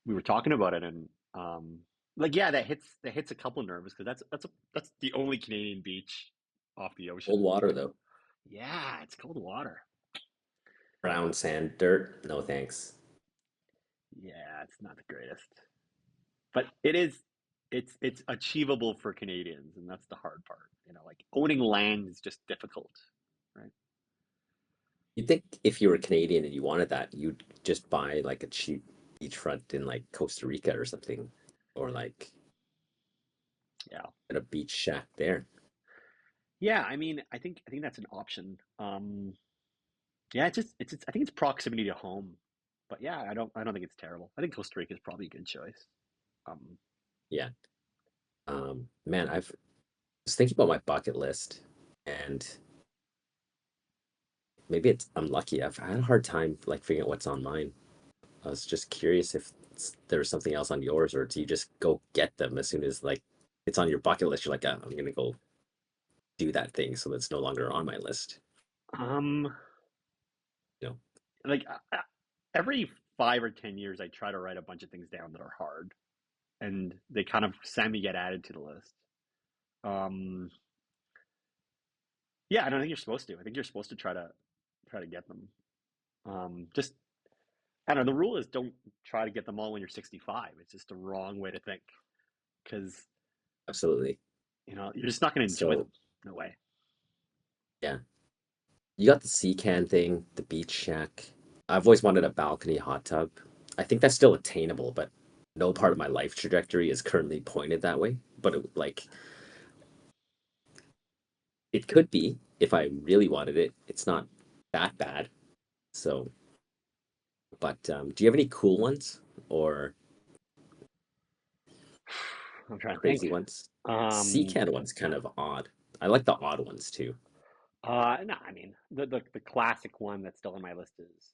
we were talking about it, and like, yeah, that hits a couple nerves because that's the only Canadian beach off the Cold ocean. water though. Yeah, it's cold water. Brown sand, dirt. No thanks. Yeah, it's not the greatest, but it's achievable for Canadians, and that's the hard part. Like owning land is just difficult, right? You'd think if you were Canadian and you wanted that, you'd just buy like a cheap beachfront in like Costa Rica or something, or like Yeah. at a beach shack there. Yeah, I mean, I think that's an option. Yeah, it's I think it's proximity to home. But yeah, I don't think it's terrible. I think Costa Rica is probably a good choice. Um, Yeah. Man, I've was thinking about my bucket list, and maybe it's I'm lucky. I've had a hard time like figuring out what's on mine. I was just curious if there's something else on yours, or do you just go get them as soon as like it's on your bucket list? You're like, "Ah, I'm gonna go do that thing, so that's no longer on my list." um, You know, like every 5 or 10 years, I try to write a bunch of things down that are hard, and they kind of semi get added to the list. Um, yeah, I don't think you're supposed to. I think you're supposed to try to get them. Just I don't know. The rule is don't try to get them all when you're 65. It's just the wrong way to think because absolutely. you're just not going to enjoy So them. No way. yeah, you got the sea can thing, the beach shack. I've always wanted a balcony hot tub. I think that's still attainable, but no part of my life trajectory is currently pointed that way. But like it could be if I really wanted it. It's not that bad. So, but do you have any cool ones or I'm trying to think. crazy ones? Sea Um, can one's kind of odd. I like the odd ones too. no, I mean the classic one that's still on my list is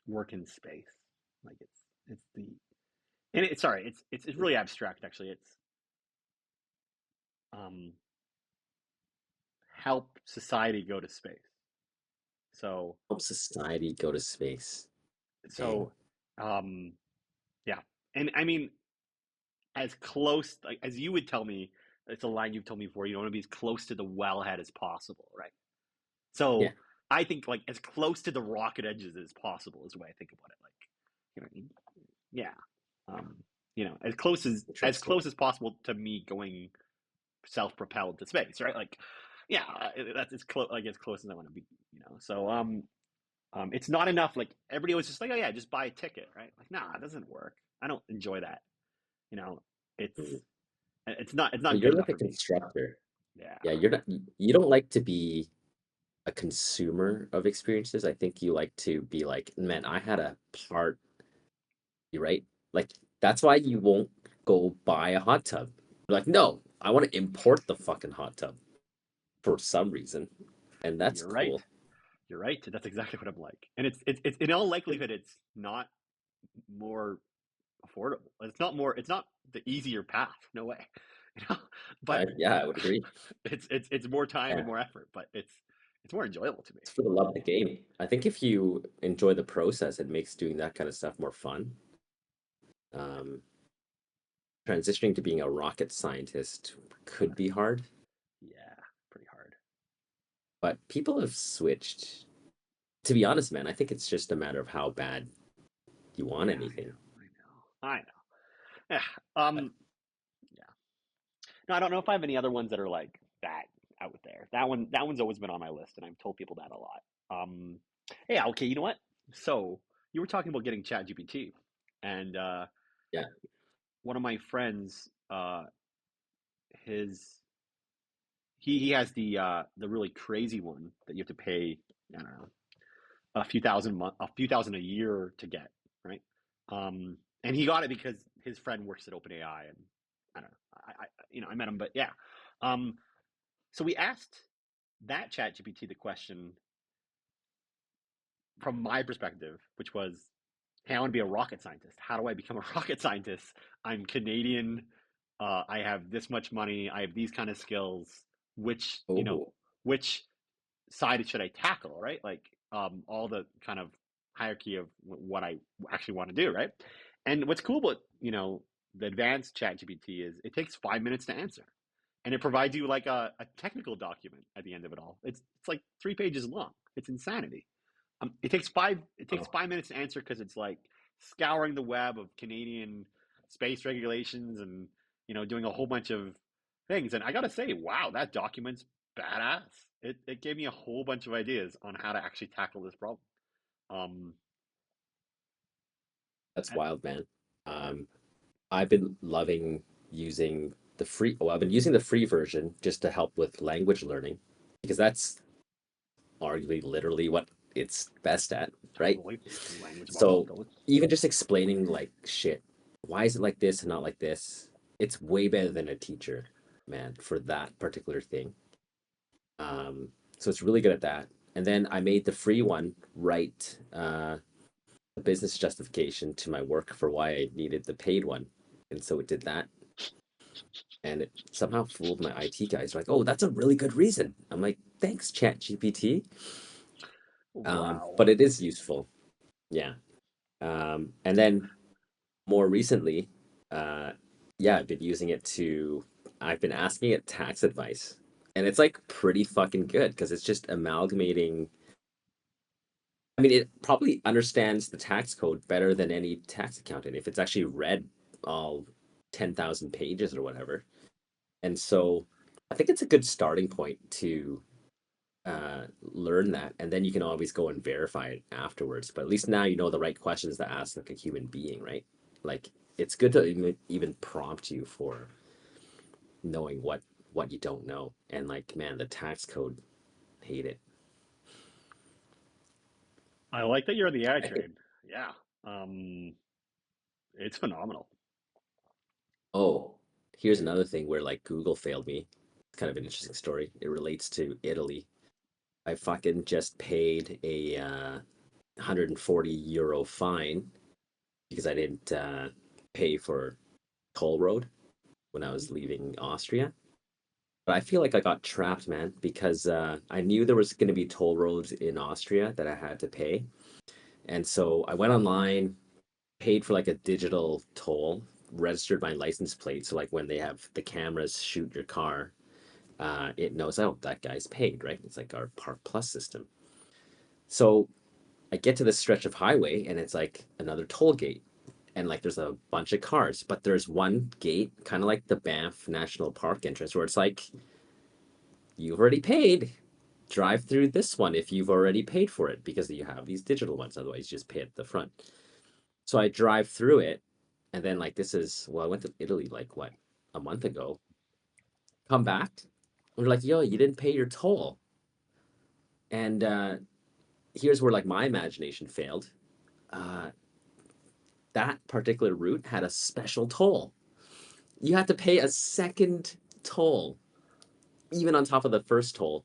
work in space. Like it's the and it's sorry, it's really abstract actually. It's um help society go to space. So Help society go to space. Dang. so um yeah, and I mean as close like as you would tell me, it's a line you've told me before. You want to be as close to the wellhead as possible, right? Yeah. So I think like as close to the rocket edges as possible is the way I think about it. Like, yeah, as Interesting. close as possible to me going self-propelled to space, right? Like, yeah, that's as close as I want to be. So it's not enough. Like everybody was just like, oh yeah, just buy a ticket, right? Like, nah, it doesn't work. I don't enjoy that. You know, it's Mm. it's So not good you're enough like a for me. constructor. Yeah, Yeah, you're not you don't like to be a consumer of experiences. I think you like to be like, man, I had a part, right? Like that's why you won't go buy a hot tub. You're like, no, I want to import the fucking hot tub for some reason. And that's you're right. cool. You're right. That's exactly what I'm like. And it's in all likelihood, it's not more affordable. It's not more. It's not the easier path. No way. But Yeah, I would agree. it's more time Yeah, and more effort. But it's more enjoyable to me. it's for the love of the game. I think if you enjoy the process, it makes doing that kind of stuff more fun. Um, Transitioning to being a rocket scientist could be hard, Yeah, pretty hard. but people have switched. To be honest, man, I think it's just a matter of how bad you want Yeah, anything. I know. Yeah. But Yeah. No, I don't know if I have any other ones that are like that out there. That one's always been on my list, and I've told people that a lot. Yeah. Okay. You know what? So you were talking about getting ChatGPT. And Yeah. one of my friends, his he has the really crazy one that you have to pay, I don't know, a few thousand a year to get, right? And he got it because his friend works at OpenAI, and I don't know, I met him, but yeah. Um, so we asked that ChatGPT the question from my perspective, which was, hey, I want to be a rocket scientist. How do I become a rocket scientist? I'm Canadian. I have this much money. I have these kind of skills. Which, Oh, which side should I tackle, right? Like all the kind of hierarchy of what I actually want to do, right? And what's cool about, the advanced chat GPT is it takes 5 minutes to answer. And it provides you like a technical document at the end of it all. It's like 3 pages long. It's insanity. It takes oh, 5 minutes to answer because it's like scouring the web of Canadian space regulations and doing a whole bunch of things. And I gotta say, wow, that document's badass. It gave me a whole bunch of ideas on how to actually tackle this problem. Um, that's and, wild, man. Um, I've been loving using the free. Well, I've been using the free version just to help with language learning because that's arguably literally what it's best at, right? totally, language models, So totally. even just explaining like shit, why is it like this and not like this? It's way better than a teacher, man, for that particular thing. So it's really good at that. And then I made the free one write a business justification to my work for why I needed the paid one. And so it did that. And it somehow fooled my IT guys. Like, oh, that's a really good reason. I'm like, thanks, Chat GPT. Wow. But it is useful. Yeah. And then more recently, uh, yeah, I've been using it to, I've been asking it tax advice. And it's like pretty fucking good because it's just amalgamating. I mean, it probably understands the tax code better than any tax accountant if it's actually read all 10,000 pages or whatever. And so I think it's a good starting point to learn that. And then you can always go and verify it afterwards. But at least now you know the right questions to ask like a human being, right? Like it's good to even prompt you for knowing what you don't know. And like, man, the tax code, hate it. I like that you're on the AI I think, train. Yeah. Um, it's phenomenal. oh, here's another thing where like Google failed me. It's kind of an interesting story. It relates to Italy. I fucking just paid a 140 € fine because I didn't pay for toll road when I was leaving Austria. But I feel like I got trapped, man, because I knew there was going to be toll roads in Austria that I had to pay. And so I went online, paid for like a digital toll, registered my license plate. So like when they have the cameras shoot your car, it knows, oh, that guy's paid, right? It's like our Park Plus system. So I get to this stretch of highway and it's like another toll gate. And like there's a bunch of cars, but there's one gate, kind of like the Banff National Park entrance, where it's like, you've already paid. Drive through this one if you've already paid for it because you have these digital ones. Otherwise, you just pay at the front. So I drive through it. And then, like, this is, well, I went to Italy like what, a month ago. Come back. And we're like, yo, you didn't pay your toll. And here's where like my imagination failed. Uh, that particular route had a special toll. You had to pay a second toll, even on top of the first toll.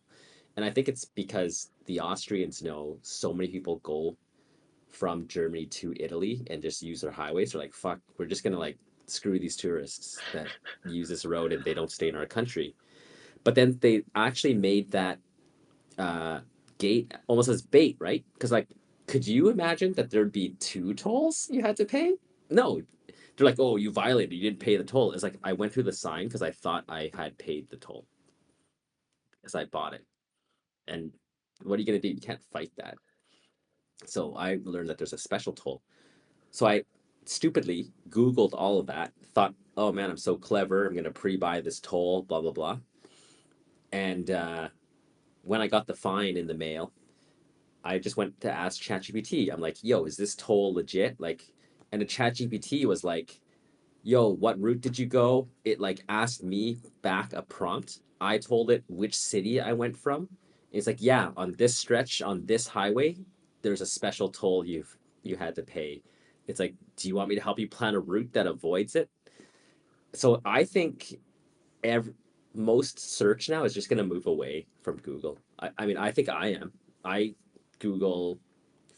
And I think it's because the Austrians know so many people go from Germany to Italy and just use their highways. They're like, fuck, we're just gonna like screw these tourists that use this road and they don't stay in our country. But then they actually made that uh, gate almost as bait, right? Because like, could you imagine that there'd be two tolls you had to pay? No. They're like, oh, you violated, you didn't pay the toll. It's like I went through the sign because I thought I had paid the toll because I bought it. And what are you gonna do? You can't fight that. So I learned that there's a special toll. So I stupidly Googled all of that, thought, oh man, I'm so clever. I'm going to pre buy this toll, blah, blah, blah. And when I got the fine in the mail, I just went to ask ChatGPT. I'm like, yo, is this toll legit? Like, and the ChatGPT was like, yo, what route did you go? It like asked me back a prompt. I told it which city I went from. It's like, yeah, on this stretch on this highway, there's a special toll you had to pay. It's like, do you want me to help you plan a route that avoids it? So I think every most search now is just gonna move away from Google. I mean, I think I am. I Google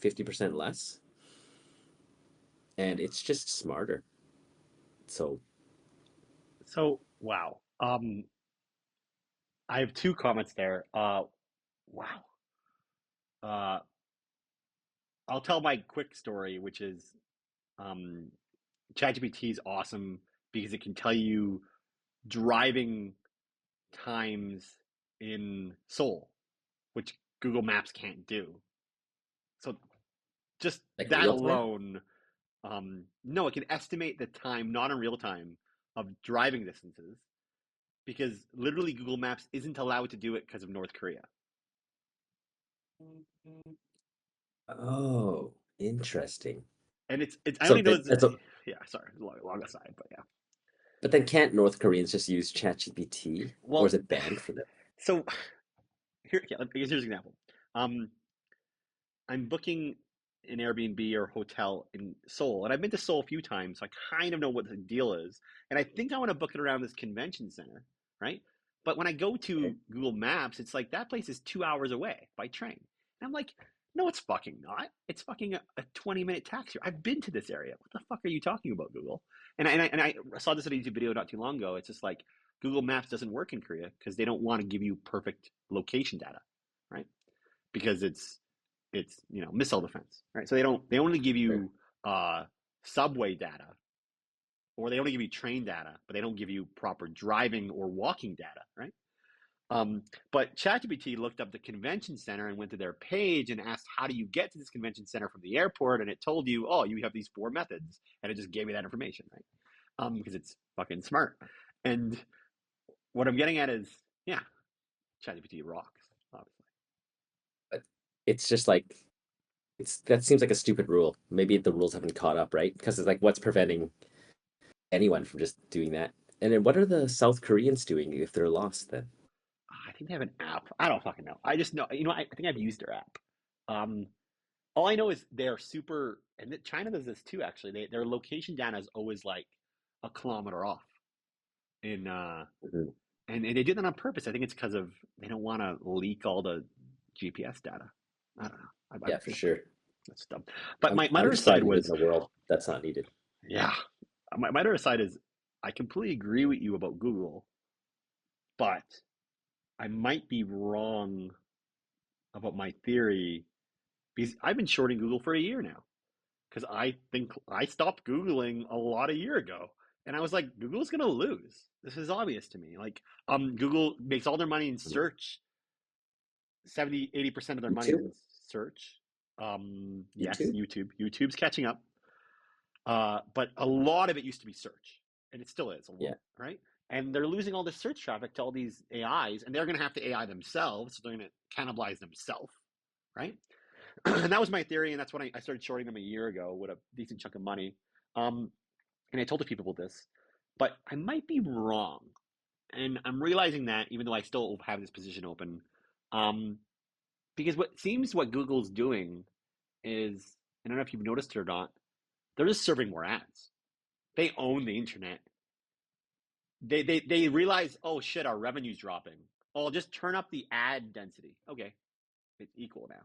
50% less, and it's just smarter. So So, wow. I have two comments there. Wow. Uh, I'll tell my quick story, which is um, ChatGPT is awesome because it can tell you driving times in Seoul, which Google Maps can't do. So just like that real time. alone, no, it can estimate the time, not in real time, of driving distances because literally Google Maps isn't allowed to do it because of North Korea. Oh, interesting. And it's I So only know that it's, that's a, yeah, sorry, long aside, but yeah. but then can't North Koreans just use ChatGPT, or is Well, it banned for them? so here, yeah, here's an example. Um, I'm booking an Airbnb or hotel in Seoul, and I've been to Seoul a few times, so I kind of know what the deal is. And I think I want to book it around this convention center, right? But when I go Okay. to Google Maps, it's like that place is 2 hours away by train. And I'm like, no, it's fucking not. It's fucking a 20-minute taxi. I've been to this area. What the fuck are you talking about, Google? And I saw this on a YouTube video not too long ago. It's just like Google Maps doesn't work in Korea because they don't want to give you perfect location data, right? Because it's missile defense, right? So they only give Sure. you subway data, or they only give you train data, but they don't give you proper driving or walking data, right? But ChatGPT looked up the convention center and went to their page and asked, "How do you get to this convention center from the airport?" And it told you, "Oh, you have these four methods," and it just gave me that information, right? Because it's fucking smart. And what I'm getting at is, yeah, ChatGPT rocks, obviously. But it's just like it's that seems like a stupid rule. Maybe the rules haven't caught up, right? Because it's like what's preventing anyone from just doing that? And then what are the South Koreans doing if they're lost then? I think they have an app. I don't fucking know. I just know, I think I've used their app. Um, all I know is they're super, and China does this too. Actually, their location data is always like a kilometer off. In Mhm. and they do that on purpose. I think it's because of they don't want to leak all the GPS data. I don't know. Yeah, for sure. That's dumb. But my I'm other just glad side we live in was, a world that's not needed. yeah. My other side is I completely agree with you about Google, but I might be wrong about my theory because I've been shorting Google for a year now. Because I think I stopped Googling a lot a year ago. And I was like, Google's gonna lose. This is obvious to me. Like, Google makes all their money in Mhm. search. 70-80% of their money is YouTube, in search. Yes, YouTube. YouTube. YouTube's catching up. But a lot of it used to be search, and it still is a Yeah, lot, right? And they're losing all this search traffic to all these AIs, and they're going to have to AI themselves, so they're going to cannibalize themselves, right? And that was my theory, and that's when I started shorting them a year ago with a decent chunk of money. Um, and I told the people this, but I might be wrong, and I'm realizing that even though I still have this position open, um, because what Google's doing is, I don't know if you've noticed it or not, they're just serving more ads. They own the internet. They realize, oh shit, our revenue's dropping. Oh, just turn up the ad density. Okay, it's equal now.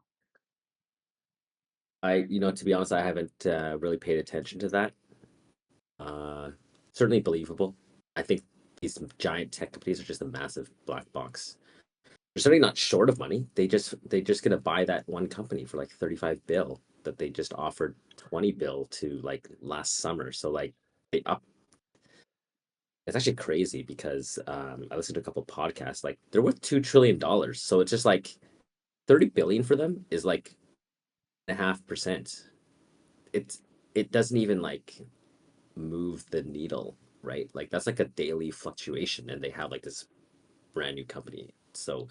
to be honest, I haven't really paid attention to that. Uh, Certainly believable. I think these giant tech companies are just a massive black box. They're certainly not short of money. They just gonna buy that one company for like 35 bill that they just offered 20 bill to like last summer. So like they up it's actually crazy because I listened to a couple podcasts, like they're worth $2 trillion. So it's just like 30 billion for them is like 0.5%. It's it doesn't even like move the needle, right? Like that's like a daily fluctuation and they have like this brand new company. So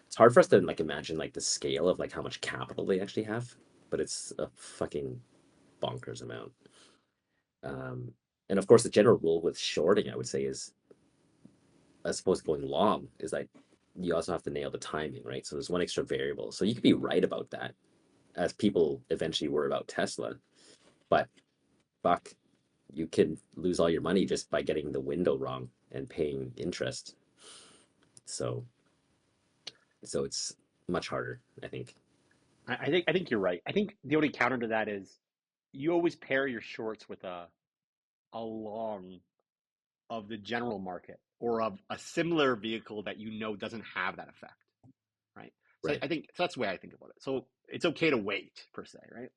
it's hard for us to like imagine like the scale of like how much capital they actually have, but it's a fucking bonkers amount. Um, and of course, the general rule with shorting, I would say, is as opposed to going long, is like you also have to nail the timing, right? So there's one extra variable. So you could be right about that, as people eventually were about Tesla, but fuck, you can lose all your money just by getting the window wrong and paying interest. So it's much harder, I think. I think you're right. I think the only counter to that is you always pair your shorts with a long of the general market or of a similar vehicle that you know doesn't have that effect, right? So Right. I think so that's the way I think about it. So it's okay to wait per se, right?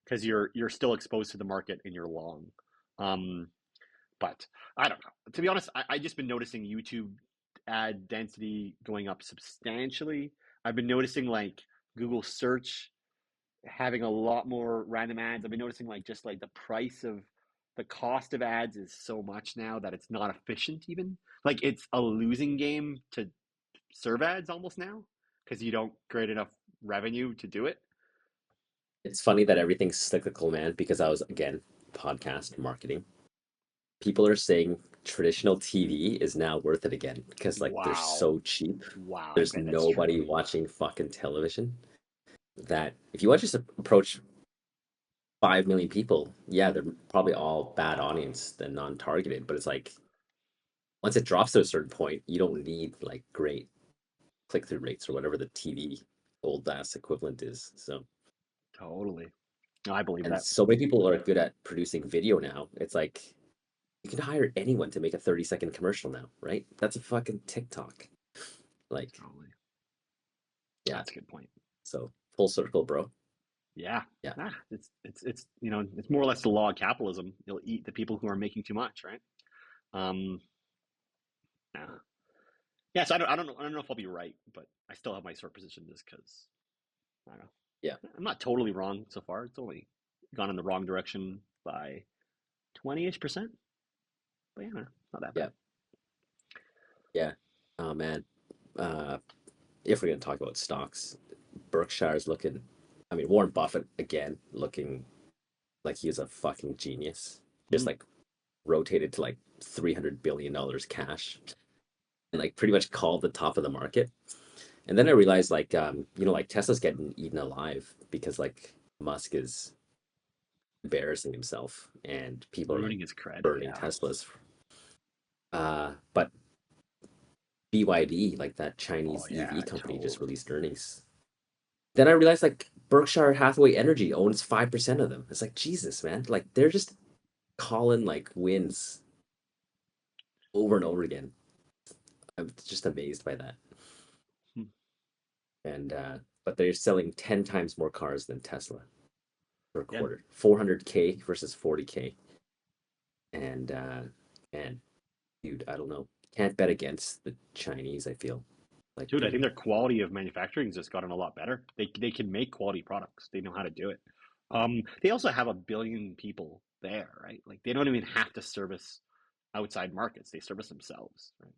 Because you're still exposed to the market and you're long. Um, but I don't know. To be honest, I just been noticing YouTube ad density going up substantially. I've been noticing like Google search having a lot more random ads. I've been noticing like just like the price of the cost of ads is so much now that it's not efficient even. Like it's a losing game to serve ads almost now because you don't create enough revenue to do it. It's funny that everything's cyclical, man, because I was, again, podcast marketing. People are saying traditional TV is now worth it again because, like, they're Wow. so cheap. Wow, I There's bet that's true. nobody watching fucking television. That if you want to just approach 5 million people, yeah, they're probably all bad audience and non-targeted, but it's like once it drops to a certain point, you don't need like great click-through rates or whatever the TV old ass equivalent is. So, Totally. No, I believe and that. so many people are good at producing video now. It's like you can hire anyone to make a 30-second commercial now, right? That's a fucking TikTok. Like, Totally. yeah. That's a good point. So full circle, bro. Yeah. Yeah. It's it's more or less the law of capitalism. You'll eat the people who are making too much, right? Um, yeah. Yeah, so I don't know if I'll be right, but I still have my short position just because I don't know. Yeah. I'm not totally wrong so far. It's only gone in the wrong direction by 20-ish%. But yeah, not that Yeah. bad. Yeah. Oh man. Uh, if we're gonna talk about stocks, Berkshire's looking. I mean, Warren Buffett again looking like he's a fucking genius. Just Mm. like rotated to like $300 billion cash and like pretty much called the top of the market. And then I realized like like Tesla's getting eaten alive because like Musk is embarrassing himself and people are like Ruining his cred. burning Yeah. Teslas. But BYD, like that Oh Chinese EV yeah, company, just totally. released earnings. Then I realized like Berkshire Hathaway Energy owns 5% of them. It's like Jesus, man. Like they're just calling like wins over and over again. I'm just amazed by that. Hmm. And but they're selling 10 times more cars than Tesla per Yeah, quarter. 400K versus 40K. And man, dude, I don't know. Can't bet against the Chinese, I feel. Like dude, I they think their quality of manufacturing has just gotten a lot better. They can make quality products. They know how to do it. They also have a billion people there, right? Like they don't even have to service outside markets. They service themselves, right?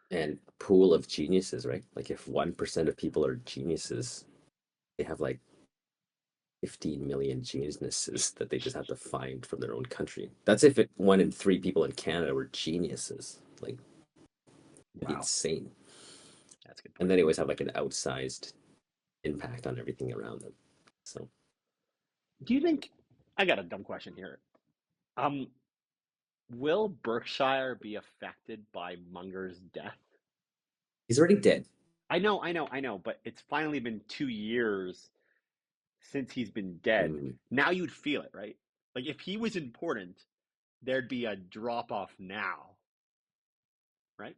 and pool of geniuses, right? Like if 1% of people are geniuses, they have like 15 million geniuses that they just have to find from their own country. That's if 1 in 3 people in Canada were geniuses. Like, it'd be Wow, insane. that's a good And point. then they always have like an outsized impact on everything around them. So Do you think I got a dumb question here? Um, will Berkshire be affected by Munger's death? he's already dead. I know, but it's finally been 2 years since he's been dead. Mm, Now you'd feel it, right? Like if he was important, there'd be a drop off now, right?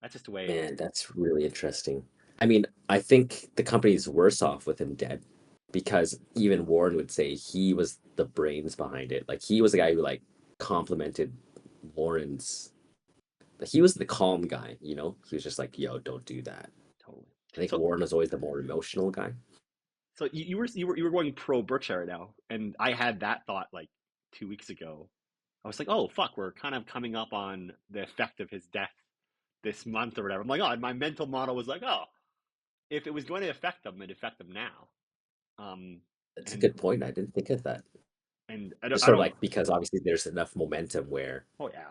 That's just the way. man, that's really interesting. I mean, I think the company's worse off with him dead because even Warren would say he was the brains behind it. Like he was the guy who like complimented Warren's. He was the calm guy, you know? He was just like, yo, don't do that. Totally. I think So Warren was always the more emotional guy. so you were going pro Berkshire now, and I had that thought like 2 weeks ago. I was like, oh fuck, we're kind of coming up on the effect of his death this month or whatever. I'm like, oh, and my mental model was like, oh, if it was going to affect them, it'd affect them now. Um, That's a and good point. I didn't think of that. And Just I sort of don't. like because obviously there's enough momentum where Oh yeah,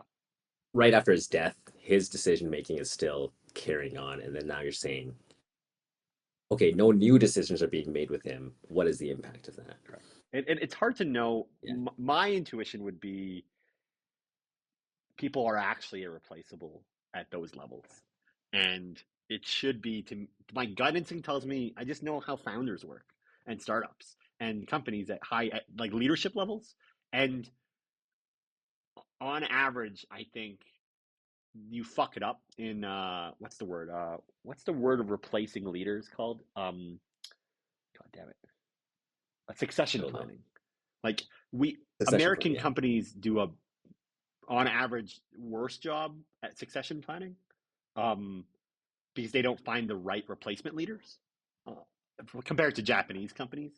right after his death, his decision making is still carrying on, and then now you're saying, okay, no new decisions are being made with him. What is the impact of that? correct. It's hard to know. Yeah. My intuition would be people are actually irreplaceable at those levels, and it should be to my gut instinct tells me I just know how founders work and startups and companies at high at like leadership levels, and on average, I think you fuck it up in what's the word of replacing leaders called? God damn it, I succession don't know. planning. Like we Succession plan, American yeah. companies do a on average worse job at succession planning, um, because they don't find the right replacement leaders uh, compared to Japanese companies.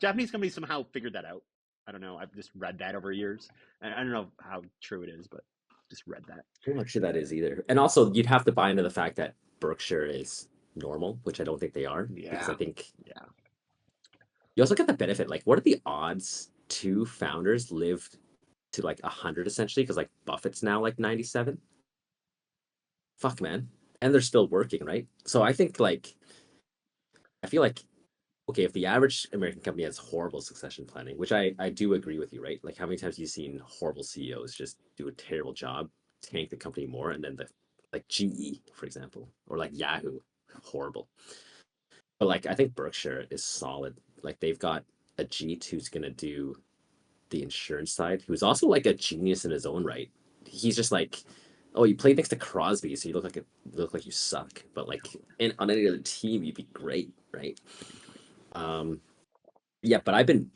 Japanese companies somehow figured that out. I don't know. I've just read that over years. I don't know how true it is, but just read that. I'm not sure that is either. And also, you'd have to buy into the fact that Berkshire is normal, which I don't think they are, because I Yeah, think yeah. you also get the benefit. Like, what are the odds two founders lived to like 100 essentially? Because like Buffett's now like 97. Fuck, man. And they're still working, right? So I think like, I feel like, okay, if the average American company has horrible succession planning, which I do agree with you, right? Like, how many times have you seen horrible CEOs just do a terrible job, tank the company more, and then the like GE, for example, or like Yahoo, horrible. But like, I think Berkshire is solid. Like, they've got a Jeet who's gonna do the insurance side, who's also like a genius in his own right. He's just like, oh, you played next to Crosby, so you look like you suck. But like, on any other team, you'd be great, right? Um, yeah, but I've been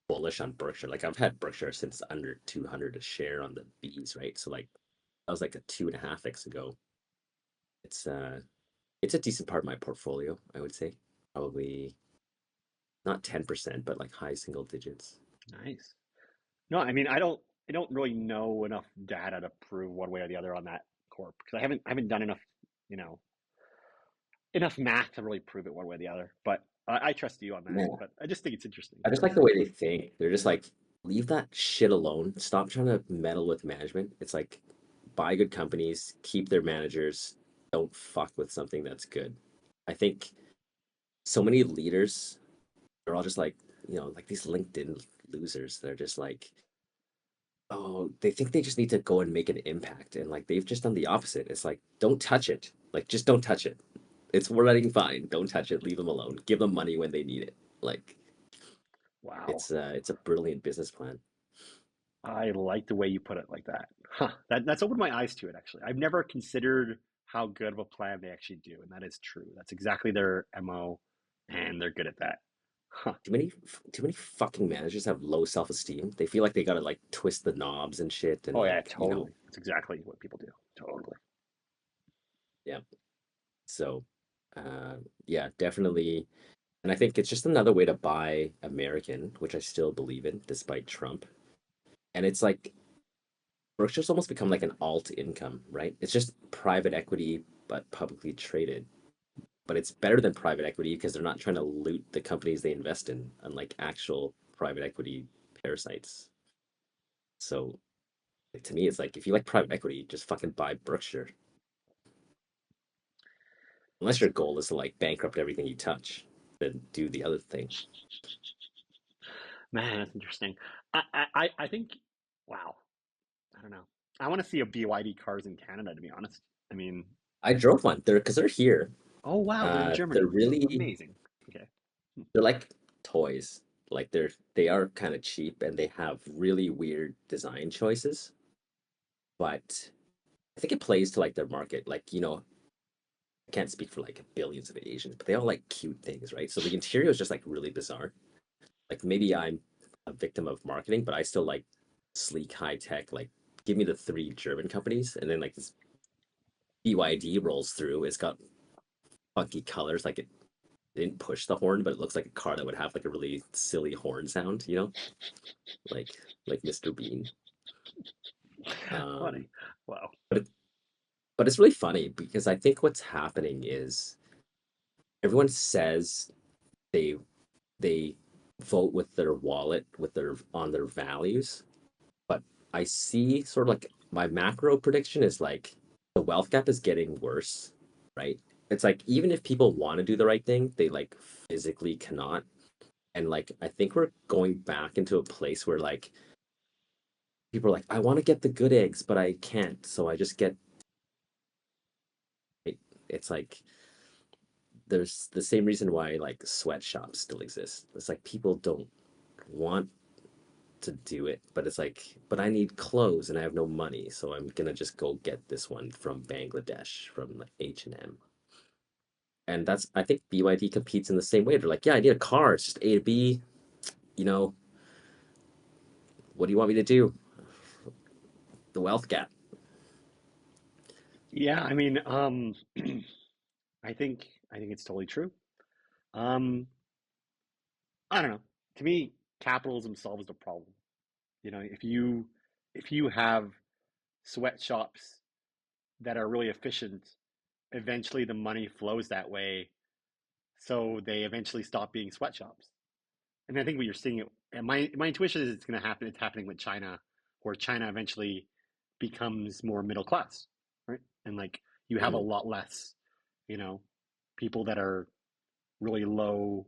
bullish on Berkshire. Like I've had Berkshire since under 200 a share on the Bs, right? So like that was like a 2.5x ago. It's uh it's a decent part of my portfolio, I would say. Probably not 10%, but like high single digits. Nice. No, I mean I don't really know enough data to prove one way or the other on that corp because I haven't done enough, you know, enough math to really prove it one way or the other. But I trust you on that. Man, But I just think it's interesting. I just like the way they think. They're just like, leave that shit alone. Stop trying to meddle with management. It's like buy good companies, keep their managers, don't fuck with something that's good. I think so many leaders are all just like, like these LinkedIn losers. They're just like, oh, they think they just need to go and make an impact. And like they've just done the opposite. It's like, don't touch it. Like, just don't touch it. It's running fine. Don't touch it. Leave them alone. Give them money when they need it. Like, Wow. it's a brilliant business plan. I like the way you put it like that. Huh. That's opened my eyes to it, actually. I've never considered how good of a plan they actually do, and that is true. That's exactly their MO, and they're good at that. Huh. Too many fucking managers have low self-esteem. They feel like they gotta like twist the knobs and shit and Oh yeah, like, totally. That's exactly what people do. Totally. yeah. So, uh, yeah, definitely. And I think it's just another way to buy American, which I still believe in despite Trump. And it's like Berkshire's almost become like an alt income, right? It's just private equity, but publicly traded. But it's better than private equity because they're not trying to loot the companies they invest in, unlike actual private equity parasites. So like, to me, it's like if you like private equity, just fucking buy Berkshire. Unless your goal is to like bankrupt everything you touch, then do the other thing. Man, that's interesting. I think, wow, I don't know. I want to see a BYD cars in Canada, to be honest. I mean, I drove one. They're here. oh wow, they're in They're Germany. really Amazing. Okay. Hmm. they're like toys. Like they are kind of cheap and they have really weird design choices, but I think it plays to like their market. Like, I can't speak for like billions of Asians, but they all like cute things, right? So the interior is just like really bizarre. Like maybe I'm a victim of marketing, but I still like sleek high tech. Like give me the three German companies, and then like this BYD rolls through. It's got funky colors, like it didn't push the horn, but it looks like a car that would have like a really silly horn sound, like like Mr. Bean. Um, Funny. Wow. but but it's really funny because I think what's happening is everyone says they they vote with their wallet, with their on their values. But I see sort of like my macro prediction is like the wealth gap is getting worse, right? It's like even if people want to do the right thing, they like physically cannot. And like I think we're going back into a place where like people are like, I want to get the good eggs, but I can't. So I just get it. It's like there's the same reason why like sweatshops still exist. It's like people don't want to do it, but it's like, but I need clothes and I have no money, so I'm gonna just go get this one from Bangladesh from like H&M. And that's I think BYD competes in the same way. They're like, yeah, I need a car. It's just A to B. You know, what do you want me to do? The wealth gap. Yeah, I mean, I think it's totally true. Um, I don't know. To me, capitalism solves the problem. If you have sweatshops that are really efficient, eventually the money flows that way, so they eventually stop being sweatshops. And I think what you're seeing it, and my intuition is it's going to happen. It's happening with China, where China eventually becomes more middle class, right? And like you have a Mhm. lot less, you know, people that are really low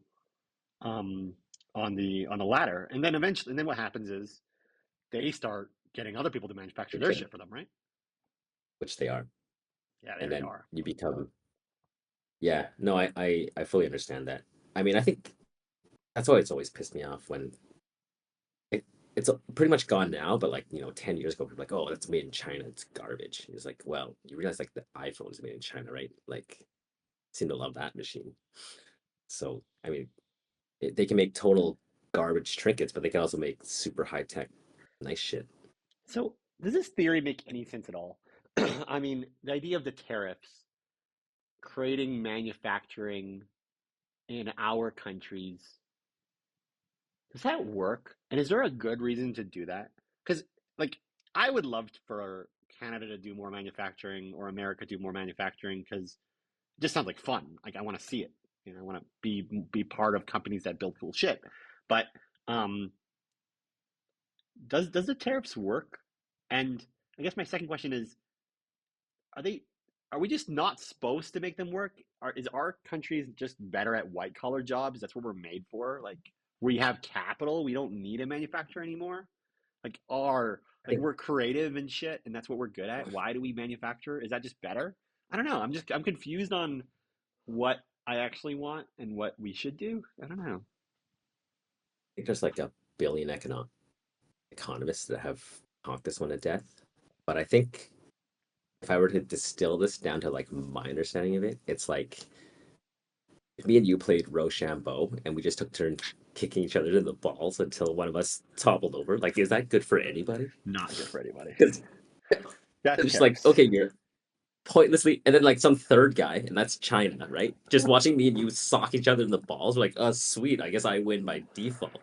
um, on the ladder, and then eventually, and then what happens is they start getting other people to manufacture their Rich, shit for them, right? which they are. Yeah, And they then are. you become, yeah, no, I fully understand that. I mean, I think that's why it's always pissed me off when it, it's pretty much gone now, but like, 10 years ago, people were like, oh, that's made in China. It's garbage. It's like, well, you realize like the iPhone is made in China, right? Like, seem to love that machine. So, I mean, they can make total garbage trinkets, but they can also make super high tech, nice shit. So does this theory make any sense at all? I mean, the idea of the tariffs creating manufacturing in our countries, does that work? And is there a good reason to do that? Because, like, I would love for Canada to do more manufacturing or America to do more manufacturing because it just sounds like fun. Like, I want to see it. I want to be part of companies that build cool shit. But um, does the tariffs work? And I guess my second question is, are they are we just not supposed to make them work? Is our countries just better at white collar jobs? That's what we're made for. Like we have capital, we don't need a manufacturer anymore. I Like think we're creative and shit, and that's what we're good at. Why do we manufacture? Is that just better? I don't know. I'm confused on what I actually want and what we should do. I don't know. there's like a billion economists that have talked this one to death. But I think if I were to distill this down to like my understanding of it, it's like if me and you played Rochambeau and we just took turns kicking each other in the balls until one of us toppled over, like, is that good for anybody? Not good for anybody. Because That's it's just like, tariffs. okay, you're pointlessly, and then like some third guy, and that's China, right? Just watching me and you sock each other in the balls, we're like, oh, sweet, I guess I win by default.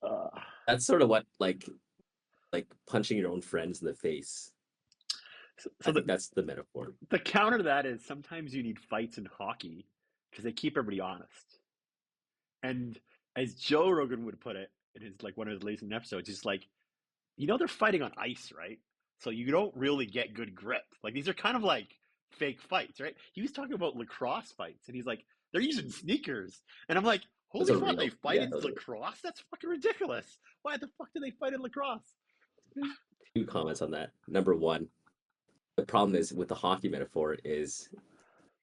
Uh, That's sort of what like punching your own friends in the face. so I think that's the metaphor. the counter to that is sometimes you need fights in hockey because they keep everybody honest. And as Joe Rogan would put it in his like one of his latest episodes, he's like, they're fighting on ice, right? So you don't really get good grip. Like these are kind of like fake fights, right? He was talking about lacrosse fights, and he's like, they're using sneakers, and I'm like, Those holy are fuck, they real. fight Yeah, in those are lacrosse? That's fucking ridiculous. Why the fuck do they fight in lacrosse? two comments on that. Number one, the problem is with the hockey metaphor is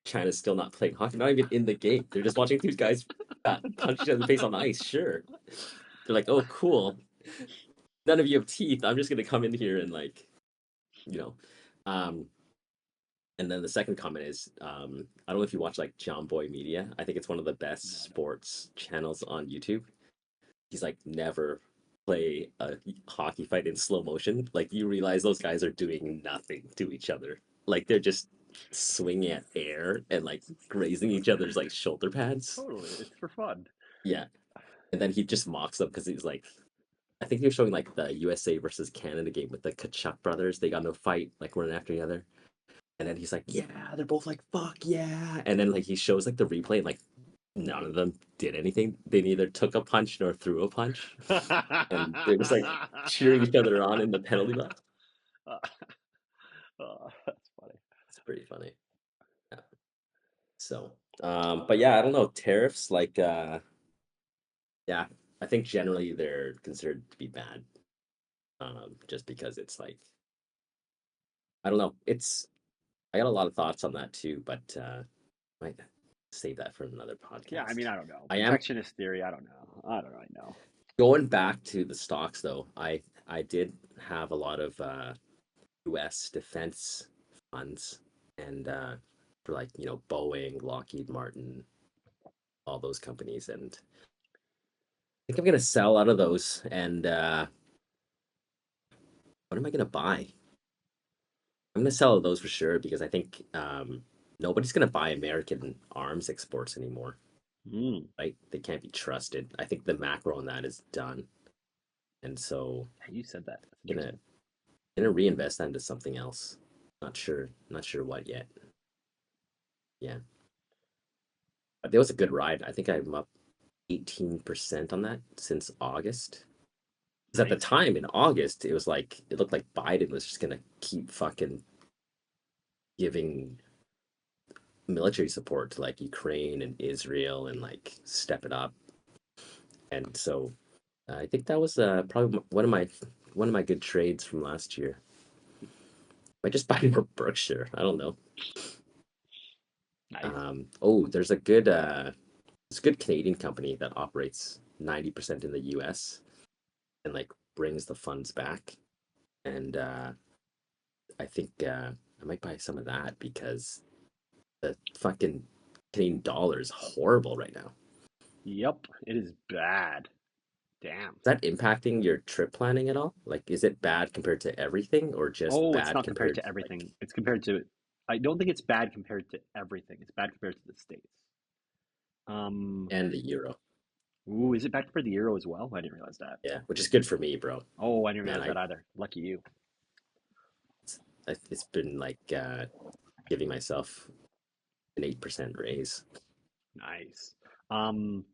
China's still not playing hockey, not even in the game. They're just watching two guys punch each other in the face on the ice. Sure, they're like, oh, cool. None of you have teeth. I'm just gonna come in here and like, you know. Um, and then the second comment is, I don't know if you watch like John Boy Media. I think it's one of the No, best I don't. sports channels on YouTube. He's like never play a hockey fight in slow motion. Like you realize those guys are doing nothing to each other. Like they're just swinging at air and like grazing each other's like shoulder pads. Totally, it's for fun. Yeah. And then he just mocks them because he's like, I think he was showing like the USA versus Canada game with the Kachuk brothers. They got in a fight, like one after the other. And then he's like, yeah, they're both like, fuck yeah. And then like he shows like the replay and like none of them did anything. They neither took a punch nor threw a punch, and they're just like cheering each other on in the penalty box. That's funny. It's pretty funny. Yeah. So, but yeah, I don't know. Tariffs, like, yeah, I think generally they're considered to be bad, just because it's like, I don't know. I got a lot of thoughts on that too, but might save that for another Yeah, I mean, podcast. I don't know. I am Protectionist theory, I don't know. I don't really know. going back to the stocks though. I did have a lot of U.S. defense funds, and for like Boeing, Lockheed Martin, all those companies, and I think I'm gonna sell out of those. And what am I gonna buy? I'm gonna sell those for sure because I think nobody's gonna buy American arms exports anymore. Mm, Right? They can't be trusted. I think the macro on that is done, and so yeah, you said that. That's gonna interesting. gonna reinvest that into something else. Not sure what yet. Yeah, but it was a good ride. I think I'm up 18% on that since August. Because at the Nice. time in August, it was like it looked like Biden was just gonna keep fucking giving military support to like Ukraine and Israel and like step it up. And so I think that was probably one of my good trades from last year. I just buy more Berkshire. I don't know. Nice. Oh, there's a good Canadian company that operates 90% in the US and like brings the funds back. And I think I might buy some of that because the fucking Canadian dollar is horrible right now. Yep, it is bad. Damn. Is that impacting your trip planning at all? Like, is it bad compared to everything or just Oh, it's bad not compared compared to to like, everything. It's compared to, I don't think it's bad compared to everything. It's bad compared to the States. Um, and the euro? ooh, is it bad compared to the euro as well? I didn't realize that. Yeah, which is good for me, bro. Oh, I didn't Man, realize that either. Lucky you. it's, it's been like giving myself an 8% raise. Nice. Um,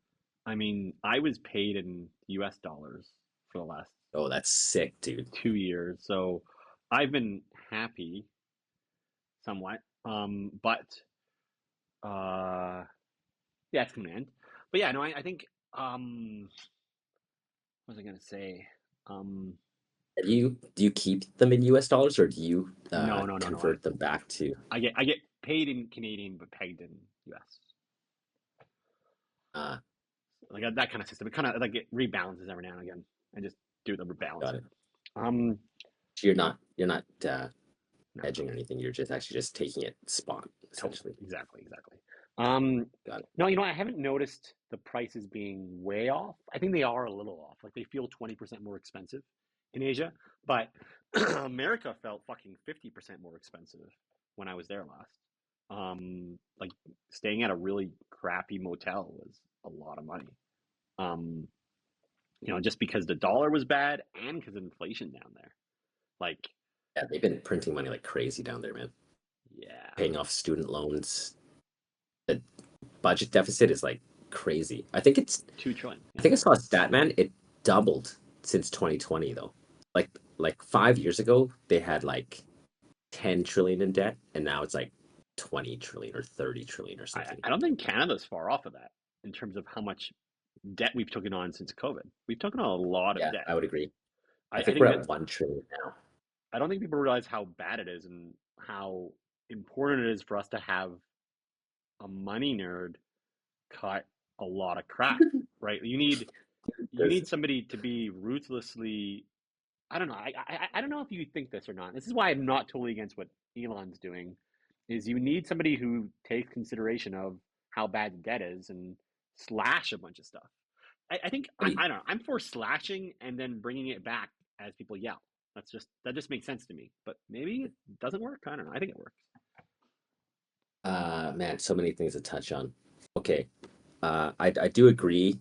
I mean, I was paid in US dollars for the last Oh, that's sick, dude. 2 years, so I've been happy somewhat. But uh, yeah, it's gonna end. But yeah, no, I think what was I gonna say? Um, Do you keep them in US dollars or do you no, no, no, no. convert them back to I get paid in Canadian but pegged in US. uh Like that kind of system. It kind of like it rebalances every now and again. I just do the got rebalancing. it. Um, So you're not no, no, hedging or anything. You're just actually just taking it spot totally, essentially. exactly, exactly. Um, Got it. no, you know, I haven't noticed the prices being way off. I think they are a little off. Like they feel 20% more expensive in Asia, but America felt fucking 50% more expensive when I was there last. Like staying at a really crappy motel was a lot of money. Um, you know, just because the dollar was bad and because of inflation down there. Like, Yeah, they've been printing money like crazy down there, man. yeah, Paying off student loans. The budget deficit is like crazy. I think it's 2 trillion. I Yeah. think I saw a stat, man. It doubled since 2020 though. Like 5 years ago, they had like 10 trillion in debt, and now it's like 20 trillion or 30 trillion or something. I don't think Canada's far off of that in terms of how much debt we've taken on since COVID. We've taken on a lot of Yeah, debt. I would agree. I I think think we're that at 1 trillion now. I don't think people realize how bad it is and how important it is for us to have a money nerd cut a lot of crap, right? You There's need somebody to be ruthlessly. I don't know. I don't know if you think this or not. This is why I'm not totally against what Elon's doing. Is you need somebody who takes consideration of how bad the debt is and slash a bunch of stuff. I think pretty I don't know. I'm for slashing and then bringing it back as people yell. That just makes sense to me. But maybe it doesn't work. I don't know. I think it works. man, so many things to touch on. Okay. I do agree.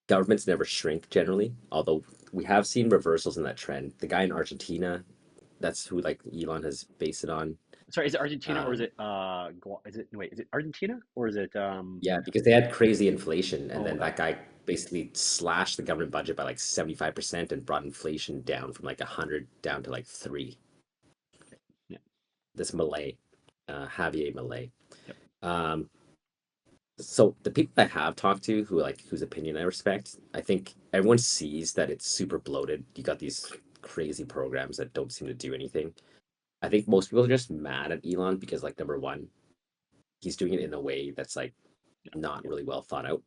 Governments never shrink generally, although we have seen reversals in that trend. The guy in Argentina, That's who like Elon has based it on. Sorry, is it Argentina or is Um, it is it wait, is it Argentina or is it yeah, because they had crazy inflation, and oh then that that guy basically slashed the government budget by like 75% and brought inflation down from like 100 down to like 3. yeah, This Malay, Javier Malay. yep. Um, so the people I have talked to who like whose opinion I respect, I think everyone sees that it's super bloated. You got these crazy programs that don't seem to do anything. I think most people are just mad at Elon because like number one, he's doing it in a way that's like not really well thought out.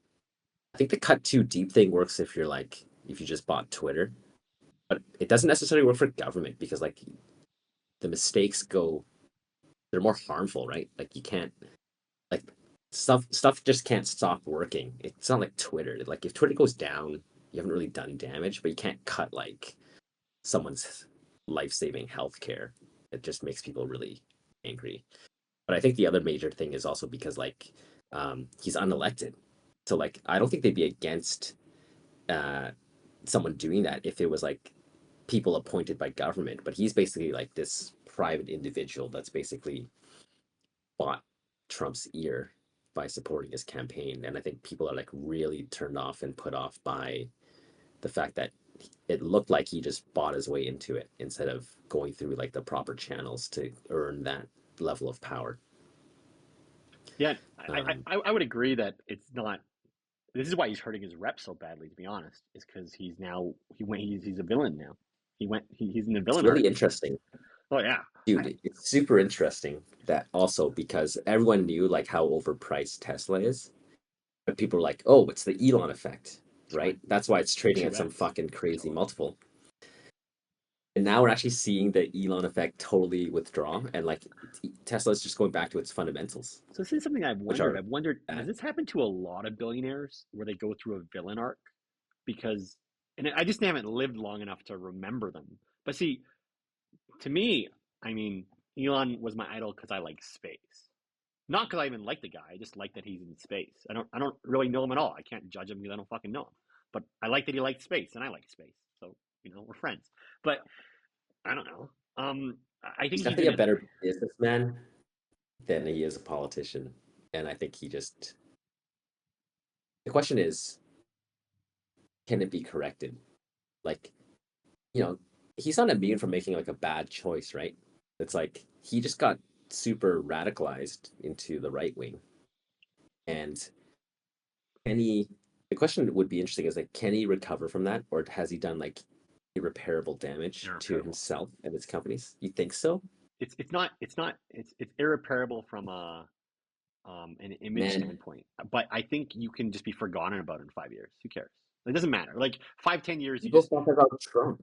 I think the cut too deep thing works if you're like if you just bought Twitter, but it doesn't necessarily work for government because like the mistakes go they're more harmful, right? Like you can't like stuff just can't stop working. It's not like Twitter. Like if Twitter goes down, you haven't really done damage, but you can't cut like someone's life-saving healthcare. It just makes people really angry. But I think the other major thing is also because like he's unelected. So like I don't think they'd be against uh someone doing that if it was like people appointed by government, but he's basically like this private individual that's basically bought Trump's ear by supporting his campaign. And I think people are like really turned off and put off by the fact that it looked like he just bought his way into it instead of going through like the proper channels to earn that level of power. Yeah, Um, I would agree that it's not. This is why he's hurting his rep so badly. To be honest, is because he's a villain now. He's in the it's villain really arc. interesting, Oh yeah, dude. It's super interesting that also because everyone knew like how overpriced Tesla is, but people were like, "Oh, it's the Elon effect, that's right. right? That's why it's trading at Two some X fucking crazy totally. multiple." And now we're actually seeing the Elon effect totally withdraw, and like Tesla's just going back to its fundamentals, So this is something I've which wondered. are I've wondered, does bad. this happen to a lot of billionaires where they go through a villain arc? Because, and I just haven't lived long enough to remember them. But see, to me, I mean, Elon was my idol because I like space. Not because I even like the guy. I just like that he's in space. I don't really know him at all. I can't judge him because I don't fucking know him. But I like that he likes space, and I like space. So we're friends. But I don't know. I He's think he's definitely in a it. better businessman than he is a politician, and I think he just. The question is, can it be corrected? Like, you know, he's not immune from making like a bad choice, right? It's like he just got super radicalized into the right wing, and can he? The question would be interesting is like, can he recover from that, or has he done like irreparable damage to Irreparable. himself and his companies? You think so? It's irreparable from an image Man, standpoint. But I think you can just be forgotten about in 5 years. Who cares? It doesn't matter. Like 5, 10 years, you people just talk about Trump.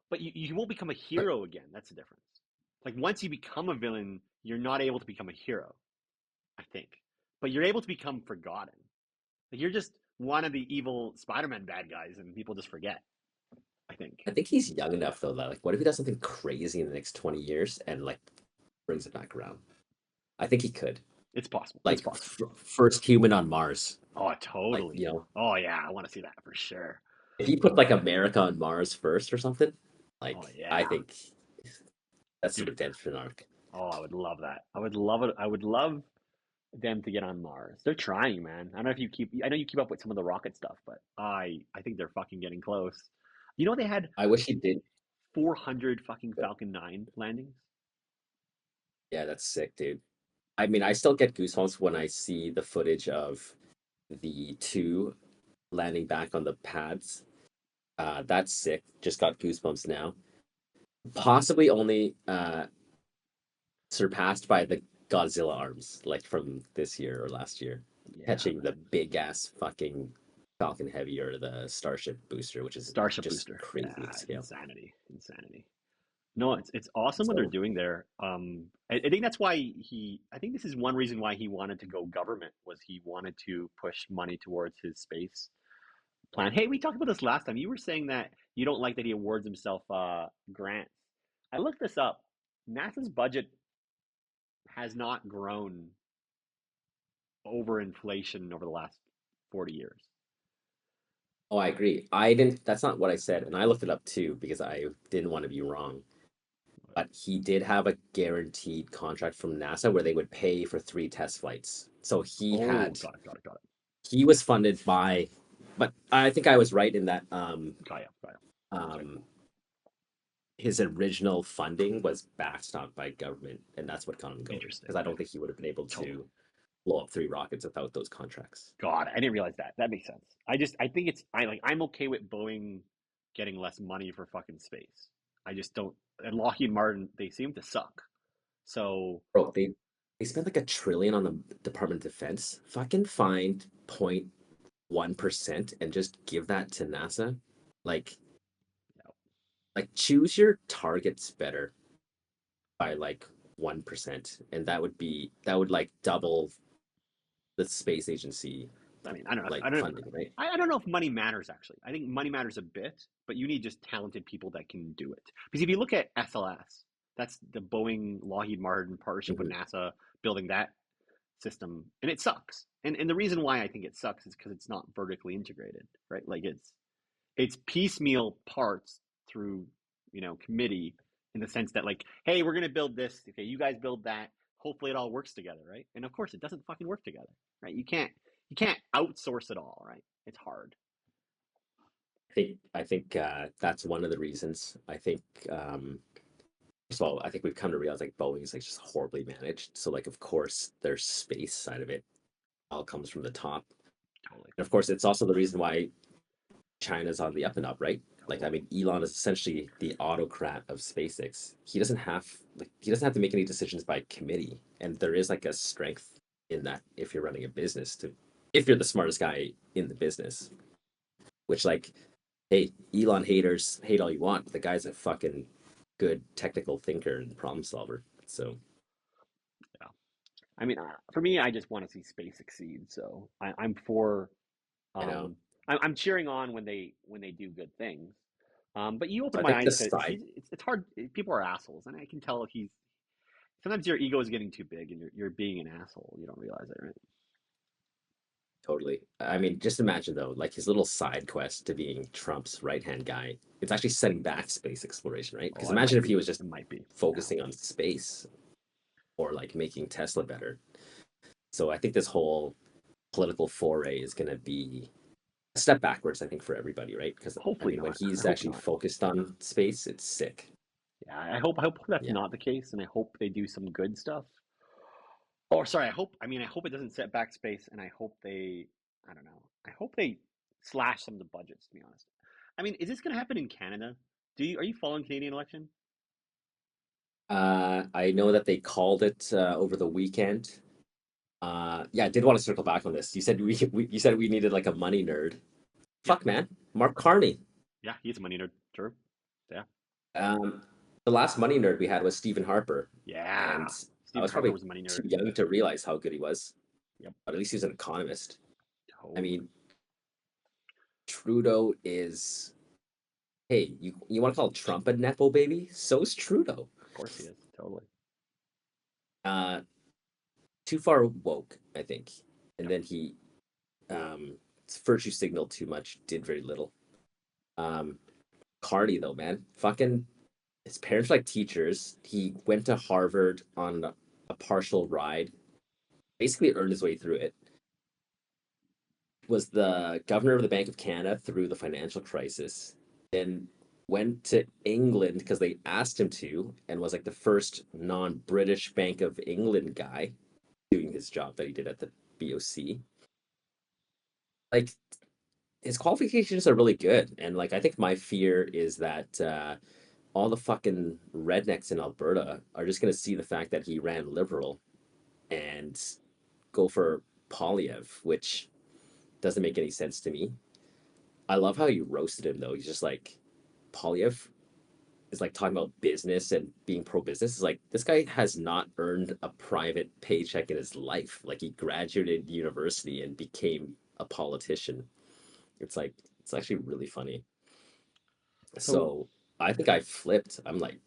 but you won't become a But hero again. That's the difference. Like once you become a villain, you're not able to become a hero. I think, but you're able to become forgotten. Like you're just one of the evil Spider-Man bad guys, and people just forget. I think I think he's young enough though that like, what if he does something crazy in the next 20 years and like brings it back around? I think he could. it's possible. It's Like possible. first human on Mars. Oh, Like, totally. Oh yeah, I want to see that for sure. if he put like America on Mars first or something, Oh like I yeah, think that's the dude. redemption arc. Oh, I would love that. I would love it. I would love them to get on Mars. They're trying, man. I don't know if you keep. I know you keep up with some of the rocket stuff, but I think they're fucking getting close. They had I wish he did. 400 fucking Falcon 9 landings. Yeah, that's sick, dude. I mean, I still get goosebumps when I see the footage of the two landing back on the pads. That's sick. Just got goosebumps now. Possibly only surpassed by the Godzilla arms, like from this year or last year, Yeah, catching the man. big ass fucking Falcon Heavy or the Starship Booster, which is Starship just booster. crazy in Yeah, scale. insanity, insanity. No, it's awesome what they're So doing there. I think that's why I think this is one reason why he wanted to go government was he wanted to push money towards his space plan. Hey, we talked about this last time. You were saying that you don't like that he awards himself grants. I looked this up. NASA's budget has not grown over inflation over the last 40 years. Oh, I agree. I didn't, that's not what I said. And I looked it up too because I didn't want to be wrong. But he did have a guaranteed contract from NASA where they would pay for 3 test flights. So Oh, got it, got it, got it. he was funded by, but I think I was right in that Got it. That's right. um, his original funding was backstopped by government, and that's what got him going. Interesting. Because I don't think he would have been able Totally. to blow up 3 rockets without those contracts. God, I didn't realize that. That makes sense. I think I'm okay with Boeing getting less money for fucking space. I just don't. And Lockheed Martin, they seem to suck. So Bro, they spent like $1 trillion on the Department of Defense. Fucking find 0.1% and just give that to NASA. Like, yeah, choose your targets better by like 1%, and that would like double the space agency I mean, I don't know. like funding, right? I don't know if money matters actually. I think money matters a bit, but you need just talented people that can do it. Because if you look at SLS, that's the Boeing Lockheed Martin partnership with Hmm. NASA building that system, and it sucks. And the reason why I think it sucks is because it's not vertically integrated, right? Like it's piecemeal parts through committee in the sense that like, hey, we're gonna build this. Okay, you guys build that. Hopefully, it all works together, right? And of course, it doesn't fucking work together, right? You can't outsource it all, right? It's hard. I think that's one of the reasons. I think first of all, I think we've come to realize like Boeing is like just horribly managed. So like of course their space side of it all comes from the top. Totally, And of course it's also the reason why China's on the up and up, right? Like I totally. mean Elon is essentially the autocrat of SpaceX. He doesn't have to make any decisions by committee. And there is like a strength in that if you're running a business to if you're the smartest guy in the business, which like hey, Elon haters hate all you want, but the guy's a fucking good technical thinker and problem solver. So Yeah. I mean, for me, I just want to see space succeed. So I'm for. you know, I'm cheering on when they do good things. But you so open I my think the eyes to side it's hard. People are assholes, and I can tell he's sometimes your ego is getting too big, and you're being an asshole. You don't realize it, right? totally. I mean, just imagine though, like his little side quest to being Trump's right hand guy. It's actually setting back space exploration, right? Because Oh, it imagine might if he be. was just It might be. Yeah. focusing on space or like making Tesla better. So I think this whole political foray is going to be a step backwards, I think, for everybody, right? Because I Hopefully mean, when not. I he's hope actually not. focused on space, it's sick. Yeah, I hope that's Yeah. not the case, and I hope they do some good stuff. Oh, sorry. I hope it doesn't set back space, and I hope they. I don't know. I hope they slash some of the budgets. To be honest. I mean, is this going to happen in Canada? Are you following Canadian election? I know that they called it over the weekend. Yeah, I did want to circle back on this. You said you said we needed like a money nerd. Yeah, Fuck, man. Mark Carney. yeah. He's a money nerd. True. Yeah, Um, the last money nerd we had was Stephen Harper, and yeah. I Stephen was Harper probably was a money too nerd. young to realize how good he was, Yep, but at least he was an economist. I totally. mean, Trudeau is, hey, you want to call Trump a nepo baby? So's Trudeau. Of course he is. Totally. Uh, too far woke, I think. And Yep. then he um, virtue signaled too much, did very little. Um, Carney though, man, fucking his parents were like teachers. He went to Harvard on a partial ride, basically earned his way through it. Was the governor of the Bank of Canada through the financial crisis, then went to England because they asked him to, and was like the first non-British Bank of England guy doing his job that he did at the BOC. Like his qualifications are really good, and like I think my fear is that all the fucking rednecks in Alberta are just gonna see the fact that he ran liberal and go for Polyev, which doesn't make any sense to me. I love how you roasted him though. He's just like Polyev is like talking about business and being pro business. Is like this guy has not earned a private paycheck in his life. Like he graduated university and became a politician. It's like it's actually really funny. So So I think I flipped. I'm like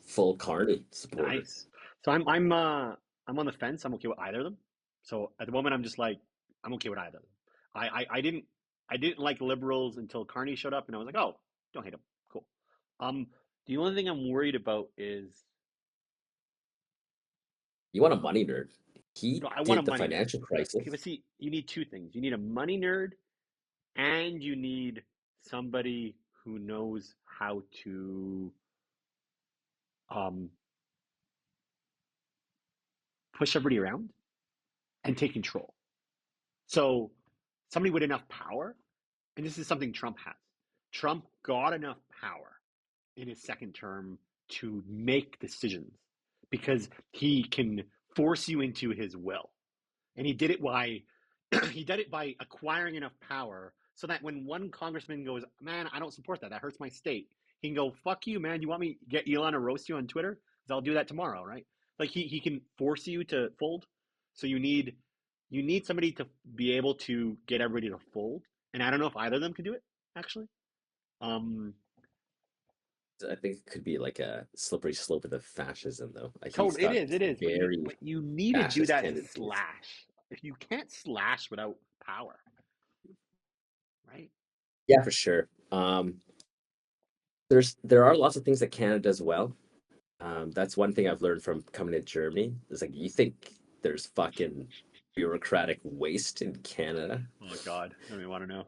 full Carney supporter. nice. So I'm on the fence. I'm okay with either of them. So at the moment, I'm just like I'm okay with either of them. I didn't. I didn't like liberals until Carney showed up, and I was like, oh, don't hate him. Cool. Um, the only thing I'm worried about is You want a money nerd. He no, I want a did the money nerd. financial Okay, but crisis. see, you need two things. You need a money nerd, and you need somebody who knows how to um, push everybody around and take control. So somebody with enough power, and this is something Trump has. Trump got enough power in his second term to make decisions because he can force you into his will. And he did it by he did it by acquiring enough power so that when one congressman goes, man, I don't support that. That hurts my state. He can go, fuck you, man. You want me to get Elon to roast you on Twitter? Because I'll do that tomorrow, right? Like he can force you to fold. So you need somebody to be able to get everybody to fold. And I don't know if either of them can do it, actually. Um, I think it could be like a slippery slope of the fascism, though. Like he's Totally, it got is, it is. But you very but you need to do fascist that tendencies. slash. If you can't slash without power, right? Yeah, for sure. There are lots of things that Canada does well. That's one thing I've learned from coming to Germany. Is like you think there's fucking bureaucratic waste in Canada. Oh God, I don't even want to know.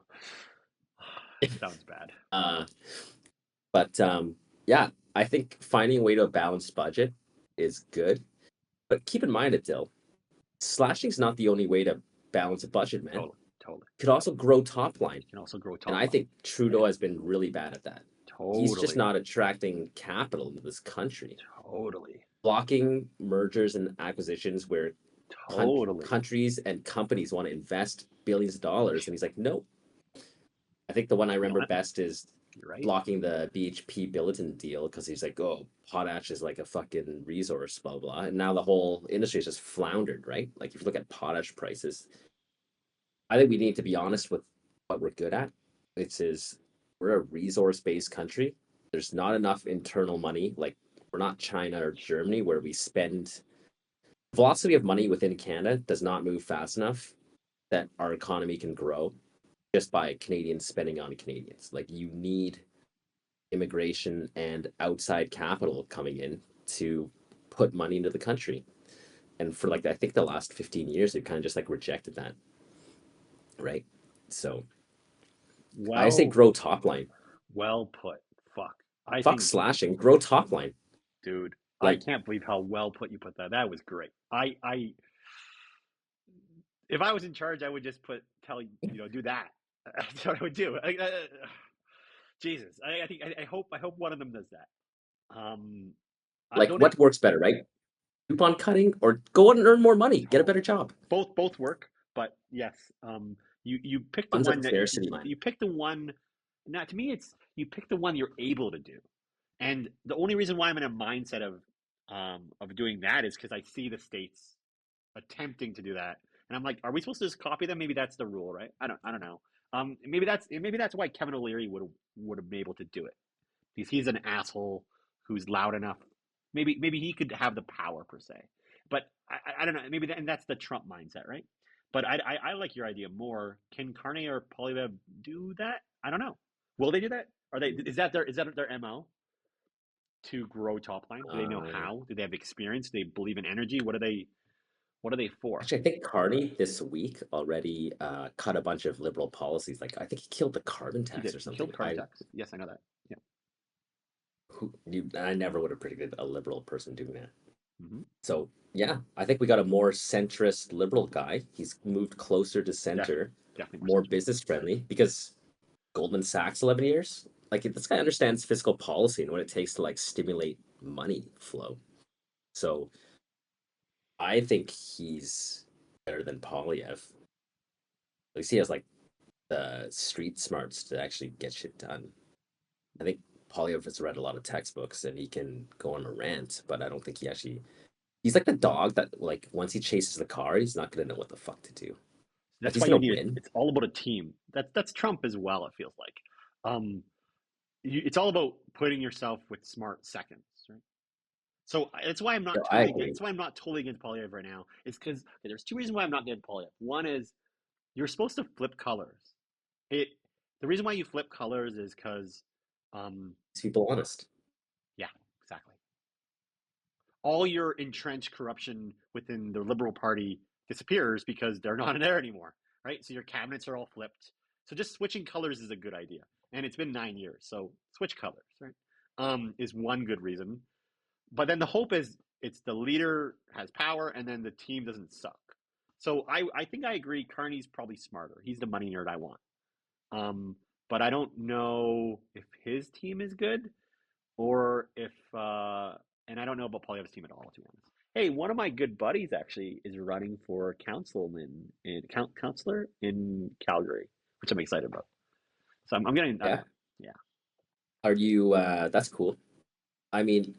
Sounds bad. Uh, but yeah, I think finding a way to a balanced budget is good. But keep in mind, Adil, slashing is not the only way to balance a budget, man. Totally, totally. Could also grow top line. You can also grow And top I line. think Trudeau has been really bad at that. He's just Totally, not attracting capital into this country. totally, Blocking mergers and acquisitions where totally. countries and companies want to invest billions of dollars. And he's like, no. I think the one I You know remember what? best is You're right. blocking the BHP Billiton deal because he's like, oh, potash is like a fucking resource, blah, blah. And now the whole industry has just floundered, right? Like if you look at potash prices, I think we need to be honest with what we're good at. Which is we're a resource based country. There's not enough internal money. Like we're not China or Germany where we spend velocity of money within Canada does not move fast enough that our economy can grow just by Canadians spending on Canadians. Like you need immigration and outside capital coming in to put money into the country. And for like I think the last 15 years they've kind of just like rejected that, right? So I say Well, grow top line. well put. Fuck. I Fuck think, slashing, grow top line. dude, I Like can't believe how well put you put that. That was great. If I was in charge, I would just do that. That's what I would do. Jesus, I hope one of them does that. Um, I like don't have what works better, right? Coupon cutting or go out and earn more money, get a better job. both work, but yes, you pick the Funds up one that scarcity, man. you pick the one. Not to me, it's you pick the one you're able to do, and the only reason why I'm in a mindset of doing that is because I see the states attempting to do that, and I'm like, are we supposed to just copy them? Maybe that's the rule, right? I don't know. Maybe that's why Kevin O'Leary would have been able to do it because he's an asshole who's loud enough. Maybe he could have the power per se, but I don't know. And that's the Trump mindset, right? But I like your idea more. Can Carney or Poilievre do that? I don't know. Will they do that? Are they? Is that their mo to grow top line? Do they know Uh, how? Do they have experience? Do they believe in energy? What are they? What are they for? Actually, I think Carney this week already cut a bunch of liberal policies. Like I think he killed the carbon He tax did. or He something. killed carbon tax. Yes, I know that. Yeah. I never would have predicted a liberal person doing that. Hmm. So yeah, I think we got a more centrist liberal guy. He's moved closer to Definitely, center, definitely more more central. business friendly because Goldman Sachs 11 years. Like this guy understands fiscal policy and what it takes to like stimulate money flow. So I think he's better than Polyev. At least he has like the street smarts to actually get shit done. I think Polyev has read a lot of textbooks and he can go on a rant, but I don't think he actually. He's like the dog that like once he chases the car, he's not gonna know what the fuck to do. Like That's he's why you gonna need it. win. It's all about a team. That's Trump as well. It feels like. Um, it's all about putting yourself with smart seconds, right? So that's why I'm not So I totally. agree. That's why I'm not totally against Polyev right now. Is because there's two reasons why I'm not against Polyev. One is you're supposed to flip colors. it the reason why you flip colors is because, um, These people honest. yeah, exactly. All your entrenched corruption within the Liberal Party disappears because they're not in there anymore, right? So your cabinets are all flipped. So just switching colors is a good idea, and it's been 9 years, so switch colors, right? Is one good reason. But then the hope is it's the leader has power, and then the team doesn't suck. So I think I agree. Carney's probably smarter. He's the money nerd I want. Um, but I don't know if his team is good or if and I don't know about Polyev's team at all, to be honest. Hey, one of my good buddies actually is running for councilman in councilor in Calgary, which I'm excited about. So I'm getting, I don't Yeah. know. Yeah. Are you that's cool. I mean,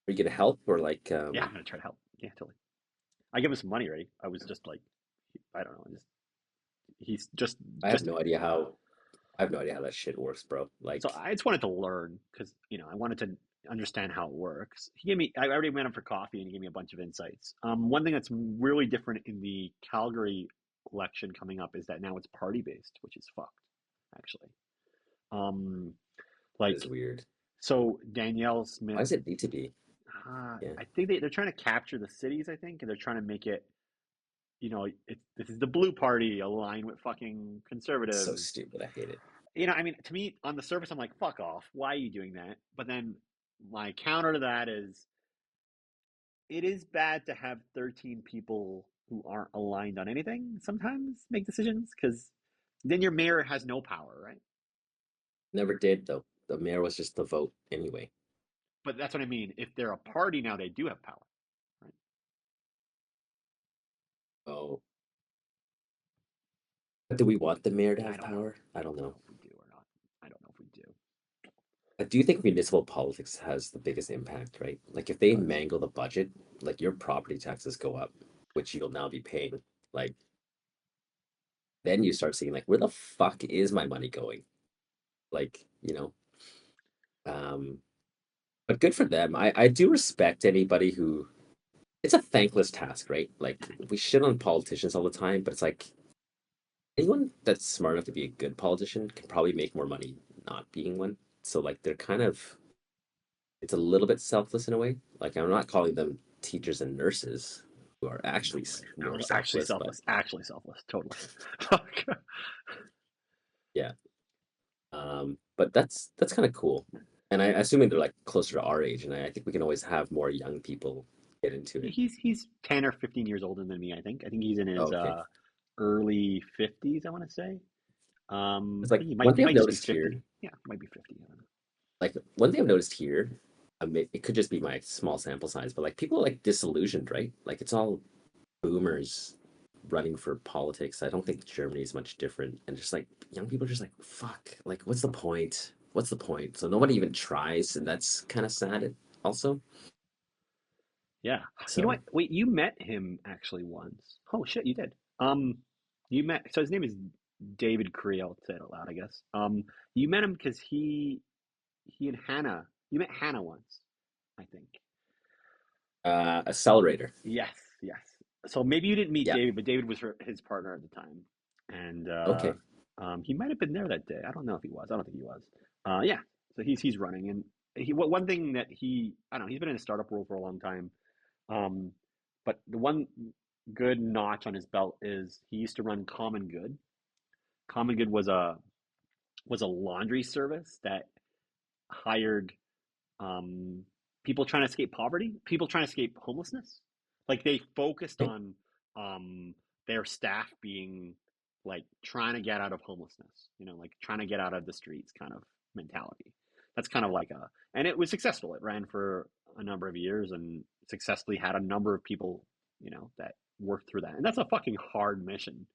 are you gonna help or like Yeah, I'm gonna try to help. Yeah, totally. I give him some money, right? I was just like, I don't know, just he's I have just no idea how I have no idea how that shit works, bro. so Like I just wanted to learn because I wanted to understand how it works. He gave me. I already met him for coffee, and he gave me a bunch of insights. One thing that's really different in the Calgary election coming up is that now it's party based, which is fucked, actually. Um, that is like weird. so, Danielle Why Smith. does it need to be? Yeah. I think they're trying to capture the cities. I think, and they're trying to make it. This is the blue party aligned with fucking It's so conservatives. stupid. I hate it. I mean, to me, on the surface, I'm like, fuck off. Why are you doing that? But then my counter to that is it is bad to have 13 people who aren't aligned on anything sometimes make decisions because then your mayor has no power, right? Never did though. The mayor was just the vote anyway. But that's what I mean. If they're a party now, they do have power, right? Oh, but do we want the mayor to I have don't know. power? I I don't don't know. know if we do or not. I don't know if we do. I do think municipal politics has the biggest impact, right? Like if It they does. mangle the budget, like your property taxes go up, which you'll now be paying. Like then you start seeing like where the fuck is my money going? Like, um, but good for them. I do respect anybody who it's a thankless task, right? Like we shit on politicians all the time, but it's like anyone that's smart enough to be a good politician can probably make more money not being one. So like they're kind of it's a little bit selfless in a way. Like I'm not calling them teachers and nurses who are No actually way. more No, actually selfless, but selfless. Actually selfless. Totally. yeah. But that's kind of cool. And I assuming they're like closer to our age, and I think we can always have more young people get into it. He's 10 or 15 years older than me, I think. I think he's in Oh, his okay. early 50s, I want to say. It's I like think one he thing I've might just be noticed here, 50. Yeah, he might be 50. I don't know. like one thing I've noticed here, it could just be my small sample size, but like people are like disillusioned, right? Like it's all boomers running for politics. I don't think Germany is much different. And just like young people are just like, fuck, like what's the point? What's the point? So nobody even tries, and that's kind of sad also. Yeah. You know what? So Wait, you met him actually once. Oh shit, you did. You met. So his name is David Creel. I'll say it out loud, I guess. You met him because he and Hannah. You met Hannah once, I think. accelerator. Yes, yes. So maybe you didn't meet Yeah. David, but David was his partner at the time, and Okay. he might have been there that day. I don't know if he was. I don't think he was. Yeah. So he's running, and one thing that I don't know, he's been in the startup world for a long time. Um, but the one good notch on his belt is he used to run Common Good. Common Good was a laundry service that hired um, people trying to escape poverty, people trying to escape homelessness. Like they focused Okay. on um, their staff being like trying to get out of homelessness, like trying to get out of the streets kind of mentality. That's kind of like and it was successful. It ran for a number of years and successfully had a number of people, that worked through that. And that's a fucking hard mission.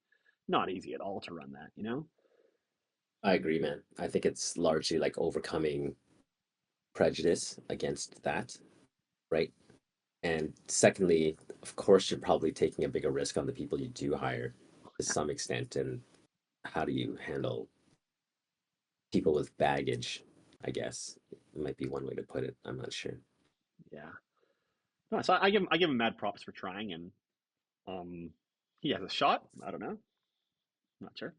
Not easy at all to run that. I agree, man. I think it's largely like overcoming prejudice against that, right? And secondly, of course, you're probably taking a bigger risk on the people you do hire to some extent. And how do you handle people with baggage? I guess might be one way to put it. I'm not sure. Yeah. No, so I give him mad props for trying, and um, he has a shot. I don't know. I'm not sure.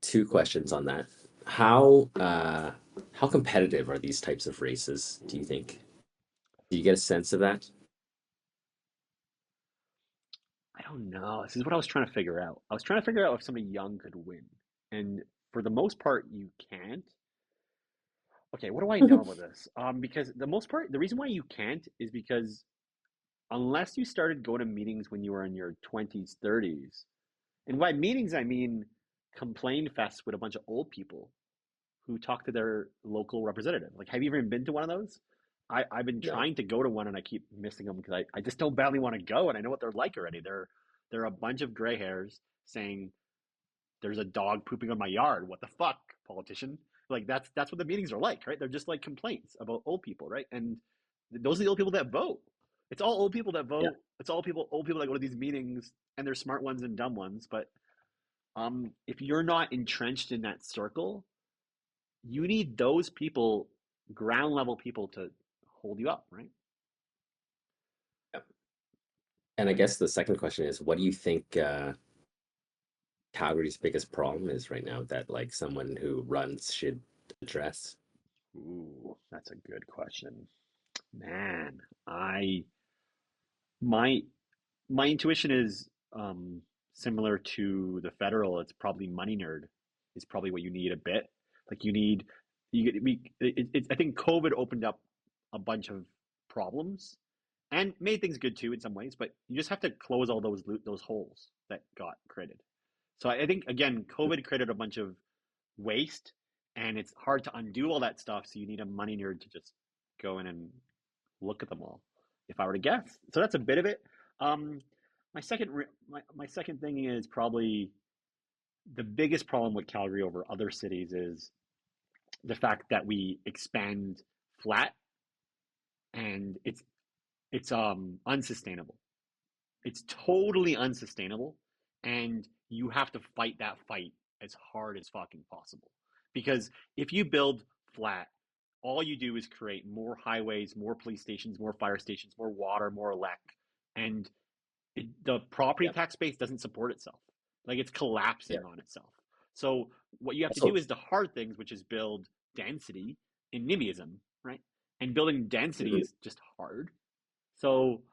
Two questions on that. How competitive are these types of races, do you think? Do you get a sense of that? I don't know. This is what I was trying to figure out. I was trying to figure out if somebody young could win. And for the most part, you can't. Okay, what do I know about this? Because the most part, the reason why you can't is because unless you started going to meetings when you were in your 20s, 30s, and by meetings, I mean complain fests with a bunch of old people who talk to their local representative. Like, have you ever been to one of those? I've been No. trying to go to one and I keep missing them because I just don't badly want to go and I know what they're like already. They're a bunch of gray hairs saying there's a dog pooping on my yard. What the fuck, politician? Like that's what the meetings are like, right? They're just like complaints about old people, right? And those are the old people that vote. It's all old people that Yeah. vote. It's all old people that go to these meetings, and there's smart ones and dumb ones. But if you're not entrenched in that circle, you need those people, ground level people, to hold you up, right? Yeah. And I guess the second question is, what do you think Calgary's biggest problem is right now that like someone who runs should address? Ooh, that's a good question, man. I my my intuition is similar to the federal. It's probably money nerd is probably what you need a bit. Like you need I think COVID opened up a bunch of problems and made things good too in some ways. But you just have to close all those holes that got created. So I think again, COVID created a bunch of waste, and it's hard to undo all that stuff. So you need a money nerd to just go in and look at them all. If I were to guess, so that's a bit of it. Um, my second thing is probably the biggest problem with Calgary over other cities is the fact that we expand flat and it's unsustainable. It's totally unsustainable, and you have to fight that fight as hard as fucking possible. Because if you build flat, all you do is create more highways, more police stations, more fire stations, more water, more elect, and the property Yeah. tax base doesn't support itself. Like it's Yeah. collapsing on itself. So what you have to do Also, is the hard things, which is build density in NIMBYism, right? And building density mhm, is just hard. So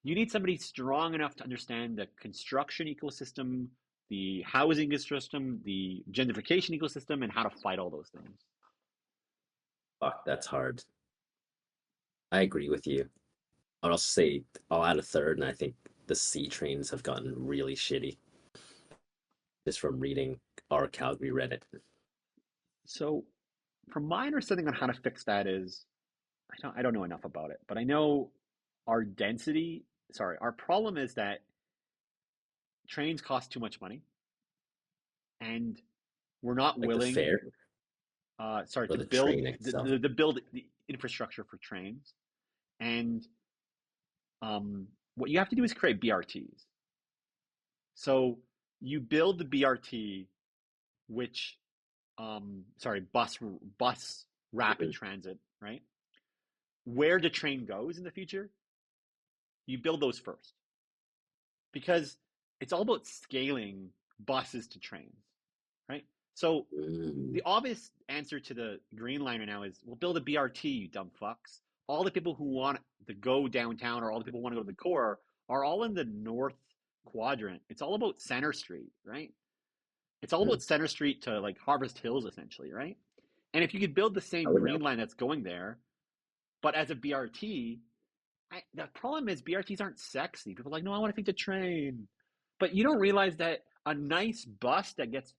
you need somebody strong enough to understand the construction ecosystem, the housing ecosystem, the gentrification ecosystem, and how to fight all those things. fuck, that's hard. I agree with you. I'll also say I'll add a third, and I think the C trains have gotten really shitty just from reading our Calgary Reddit. So, from my understanding on how to fix that is, I don't know enough about it, but I know our density. Sorry, our problem is that trains cost too much money, and we're not Like the willing. fare Sorry, or to the build train itself. the build the infrastructure for trains, and what you have to do is create BRTs. So you build the BRT, which sorry, bus rapid Mhm. transit, right? Where the train goes in the future, you build those first because it's all about scaling buses to trains, right? So Mm, the obvious answer to the Green Liner now is we'll build a BRT, you dumb fucks. All the people who want to go downtown or all the people who want to go to the core are all in the north quadrant. It's all about Center Street, right? It's all mm. about Center Street to like Harvest Hills, essentially, right? And if you could build the I same would know. Green Line that's going there, but as a BRT, the problem is BRTs aren't sexy. People are like, no, I want to take the train. But you don't realize that a nice bus that gets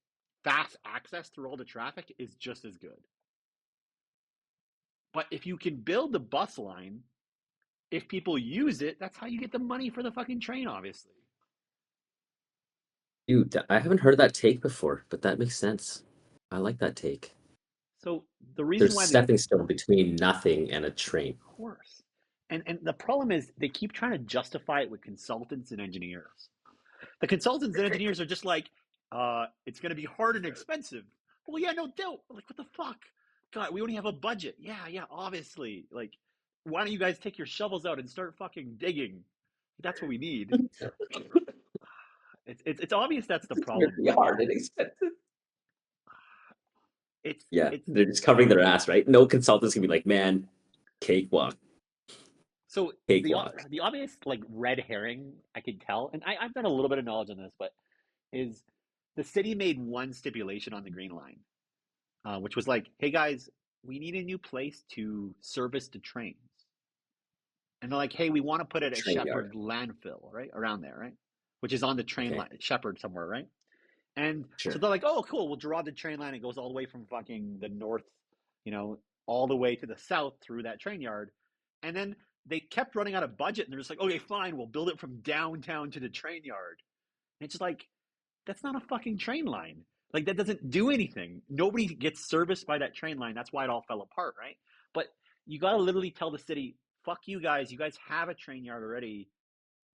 fast access through all the traffic is just as good. But if you can build the bus line, if people use it, that's how you get the money for the fucking train, obviously. Dude, I haven't heard that take before, but that makes sense. I like that take. So the reason There's a why the stepping stone between nothing and a train. course, and the problem is they keep trying to justify it with consultants and engineers. The consultants and engineers are just like, it's going to be hard and expensive. Well, yeah, no doubt. Like, what the fuck? God, we only have a budget. Yeah, yeah, obviously. Like, why don't you guys take your shovels out and start fucking digging? That's what we need. It's obvious that's the It's gonna problem. be hard and expensive. Yeah, it's they're just covering their ass, right? No consultants can be like, man, cakewalk, so cakewalk. the obvious like red herring I could tell, and I've done a little bit of knowledge on this, but is the city made one stipulation on the Green Line, which was like, hey guys, we need a new place to service the trains. And they're like, hey, we want to put it at Train yard. Shepherd landfill, right? Around there, right? Which is on the train Okay, line, Shepherd somewhere, right? And so sure. they're like, oh, cool, we'll draw the train line. It goes all the way from fucking the north, you know, all the way to the south through that train yard. And then they kept running out of budget and they're just like, okay, fine, we'll build it from downtown to the train yard. And it's just like, that's not a fucking train line. Like that doesn't do anything. Nobody gets serviced by that train line. That's why it all fell apart, right? But you got to literally tell the city, fuck you guys. You guys have a train yard already.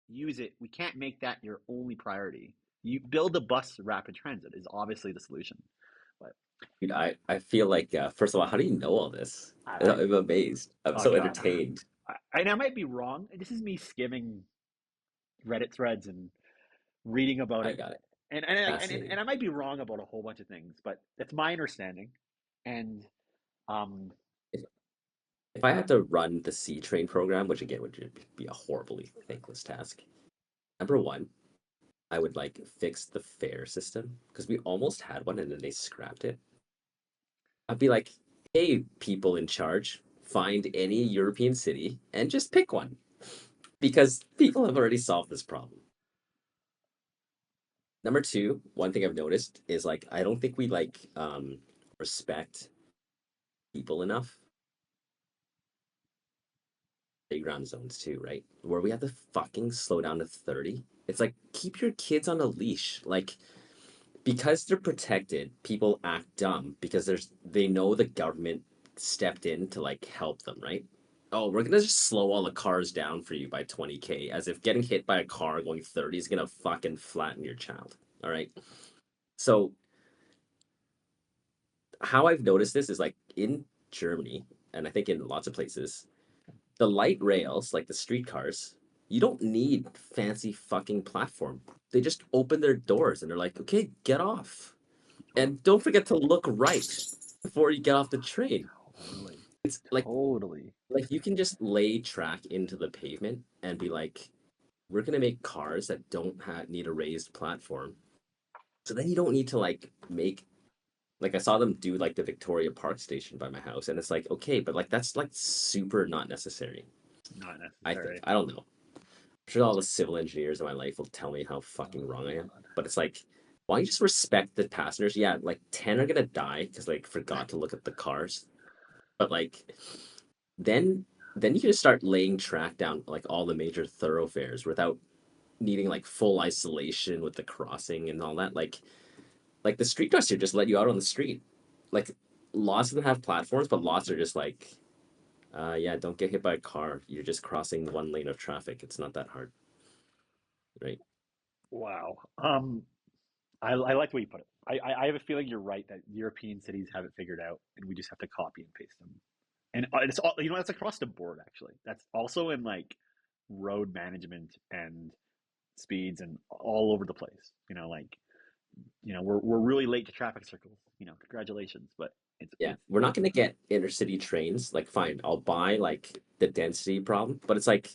Use it. We can't make that your only priority. You build a bus rapid transit is obviously the solution. But Dude, I feel like first of all, how do you know all this? I I'm amazed. I'm oh so god, entertained. I might be wrong. This is me skimming Reddit threads and reading about I it, got it. and Fascinating. I might be wrong about a whole bunch of things, but that's my understanding. And um, If, if I had to run the C train program, which again would be a horribly thankless task, number one, I would like fix the fare system because we almost had one and then they scrapped it. I'd be like, hey, people in charge, find any European city and just pick one because people have already solved this problem. Number two, one thing I've noticed is like I don't think we like respect people enough. Playground zones too, right? Where we have to fucking slow down to 30. It's like keep your kids on a leash. Like because they're protected, people act dumb because they know the government stepped in to like help them, right? Oh, we're gonna just slow all the cars down for you by 20K, as if getting hit by a car going 30 is gonna fucking flatten your child. All right. So how I've noticed this is like in Germany, and I think in lots of places, the light rails, like the streetcars, you don't need fancy fucking platform. They just open their doors and they're like, okay, get off. And don't forget to look right before you get off the train. totally, It's totally. like you can just lay track into the pavement and be like, we're gonna make cars that don't need a raised platform. So then you don't need to like make like I saw them do like the Victoria Park station by my house, and it's like, okay, but like that's like super not necessary. Not I think. necessary. I don't know. I'm sure all the civil engineers in my life will tell me how fucking Oh wrong I am. god. But it's like, why don't you just respect the passengers? Yeah, like 10 are gonna die because like forgot to look at the cars. But like then then you can just start laying track down like all the major thoroughfares without needing like full isolation with the crossing and all that. Like the street cars here just let you out on the street. Like lots of them have platforms, but lots are just like yeah, don't get hit by a car. You're just crossing one lane of traffic. It's not that hard, right? Wow. I like the way you put it. I have a feeling you're right that European cities have it figured out, and we just have to copy and paste them. And it's all that's across the board actually. That's also in like road management and speeds and all over the place. Like we're really late to traffic circles. Congratulations, but Yeah, it's we're not gonna get intercity trains. Like, fine, I'll buy like the density problem, but it's like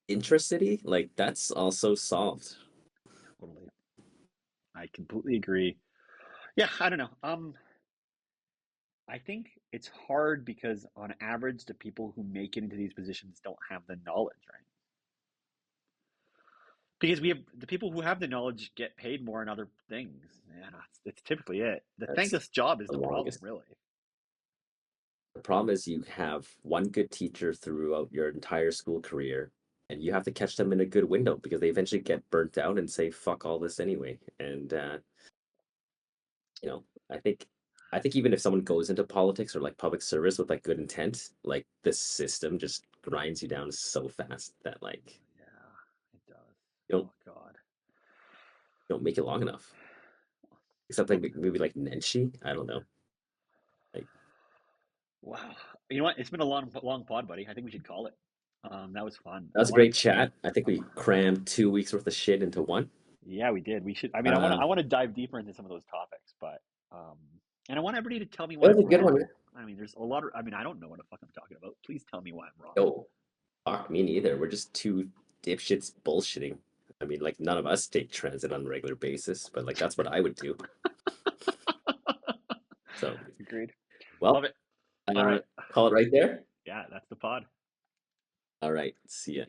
intracity, like that's also solved. totally. I completely agree. Yeah, I don't know. I think it's hard because on average, the people who make it into these positions don't have the knowledge, right? Because we have the people who have the knowledge get paid more in other things. Yeah, it's typically it. The That's thankless job is the the problem, longest. really. The problem is you have one good teacher throughout your entire school career, and you have to catch them in a good window because they eventually get burnt out and say fuck all this anyway. And you know, I think I think even if someone goes into politics or like public service with like good intent, like the system just grinds you down so fast that like Yeah, it does. you don't Oh God. you don't make it long enough. Except Well, like maybe like Nenshi. I don't know. Like wow. You know what? It's been a long pod, buddy. I think we should call it. That was fun. that I was a want great chat. I think to. we crammed 2 weeks worth of shit into one. Yeah, we did. We should. I mean, I Uh, want to dive deeper into some of those topics, but um, And I want everybody to tell me That why was I'm a good one. wrong. I mean, there's a lot of, I mean, I don't know what the fuck I'm talking about. Please tell me why I'm wrong. No, fuck me neither. We're just two dipshits bullshitting. I mean, like none of us take transit on a regular basis, but like that's what I would do. So, Agreed. well, Love it. All right. call it right there. Yeah, that's the pod. All right, see ya.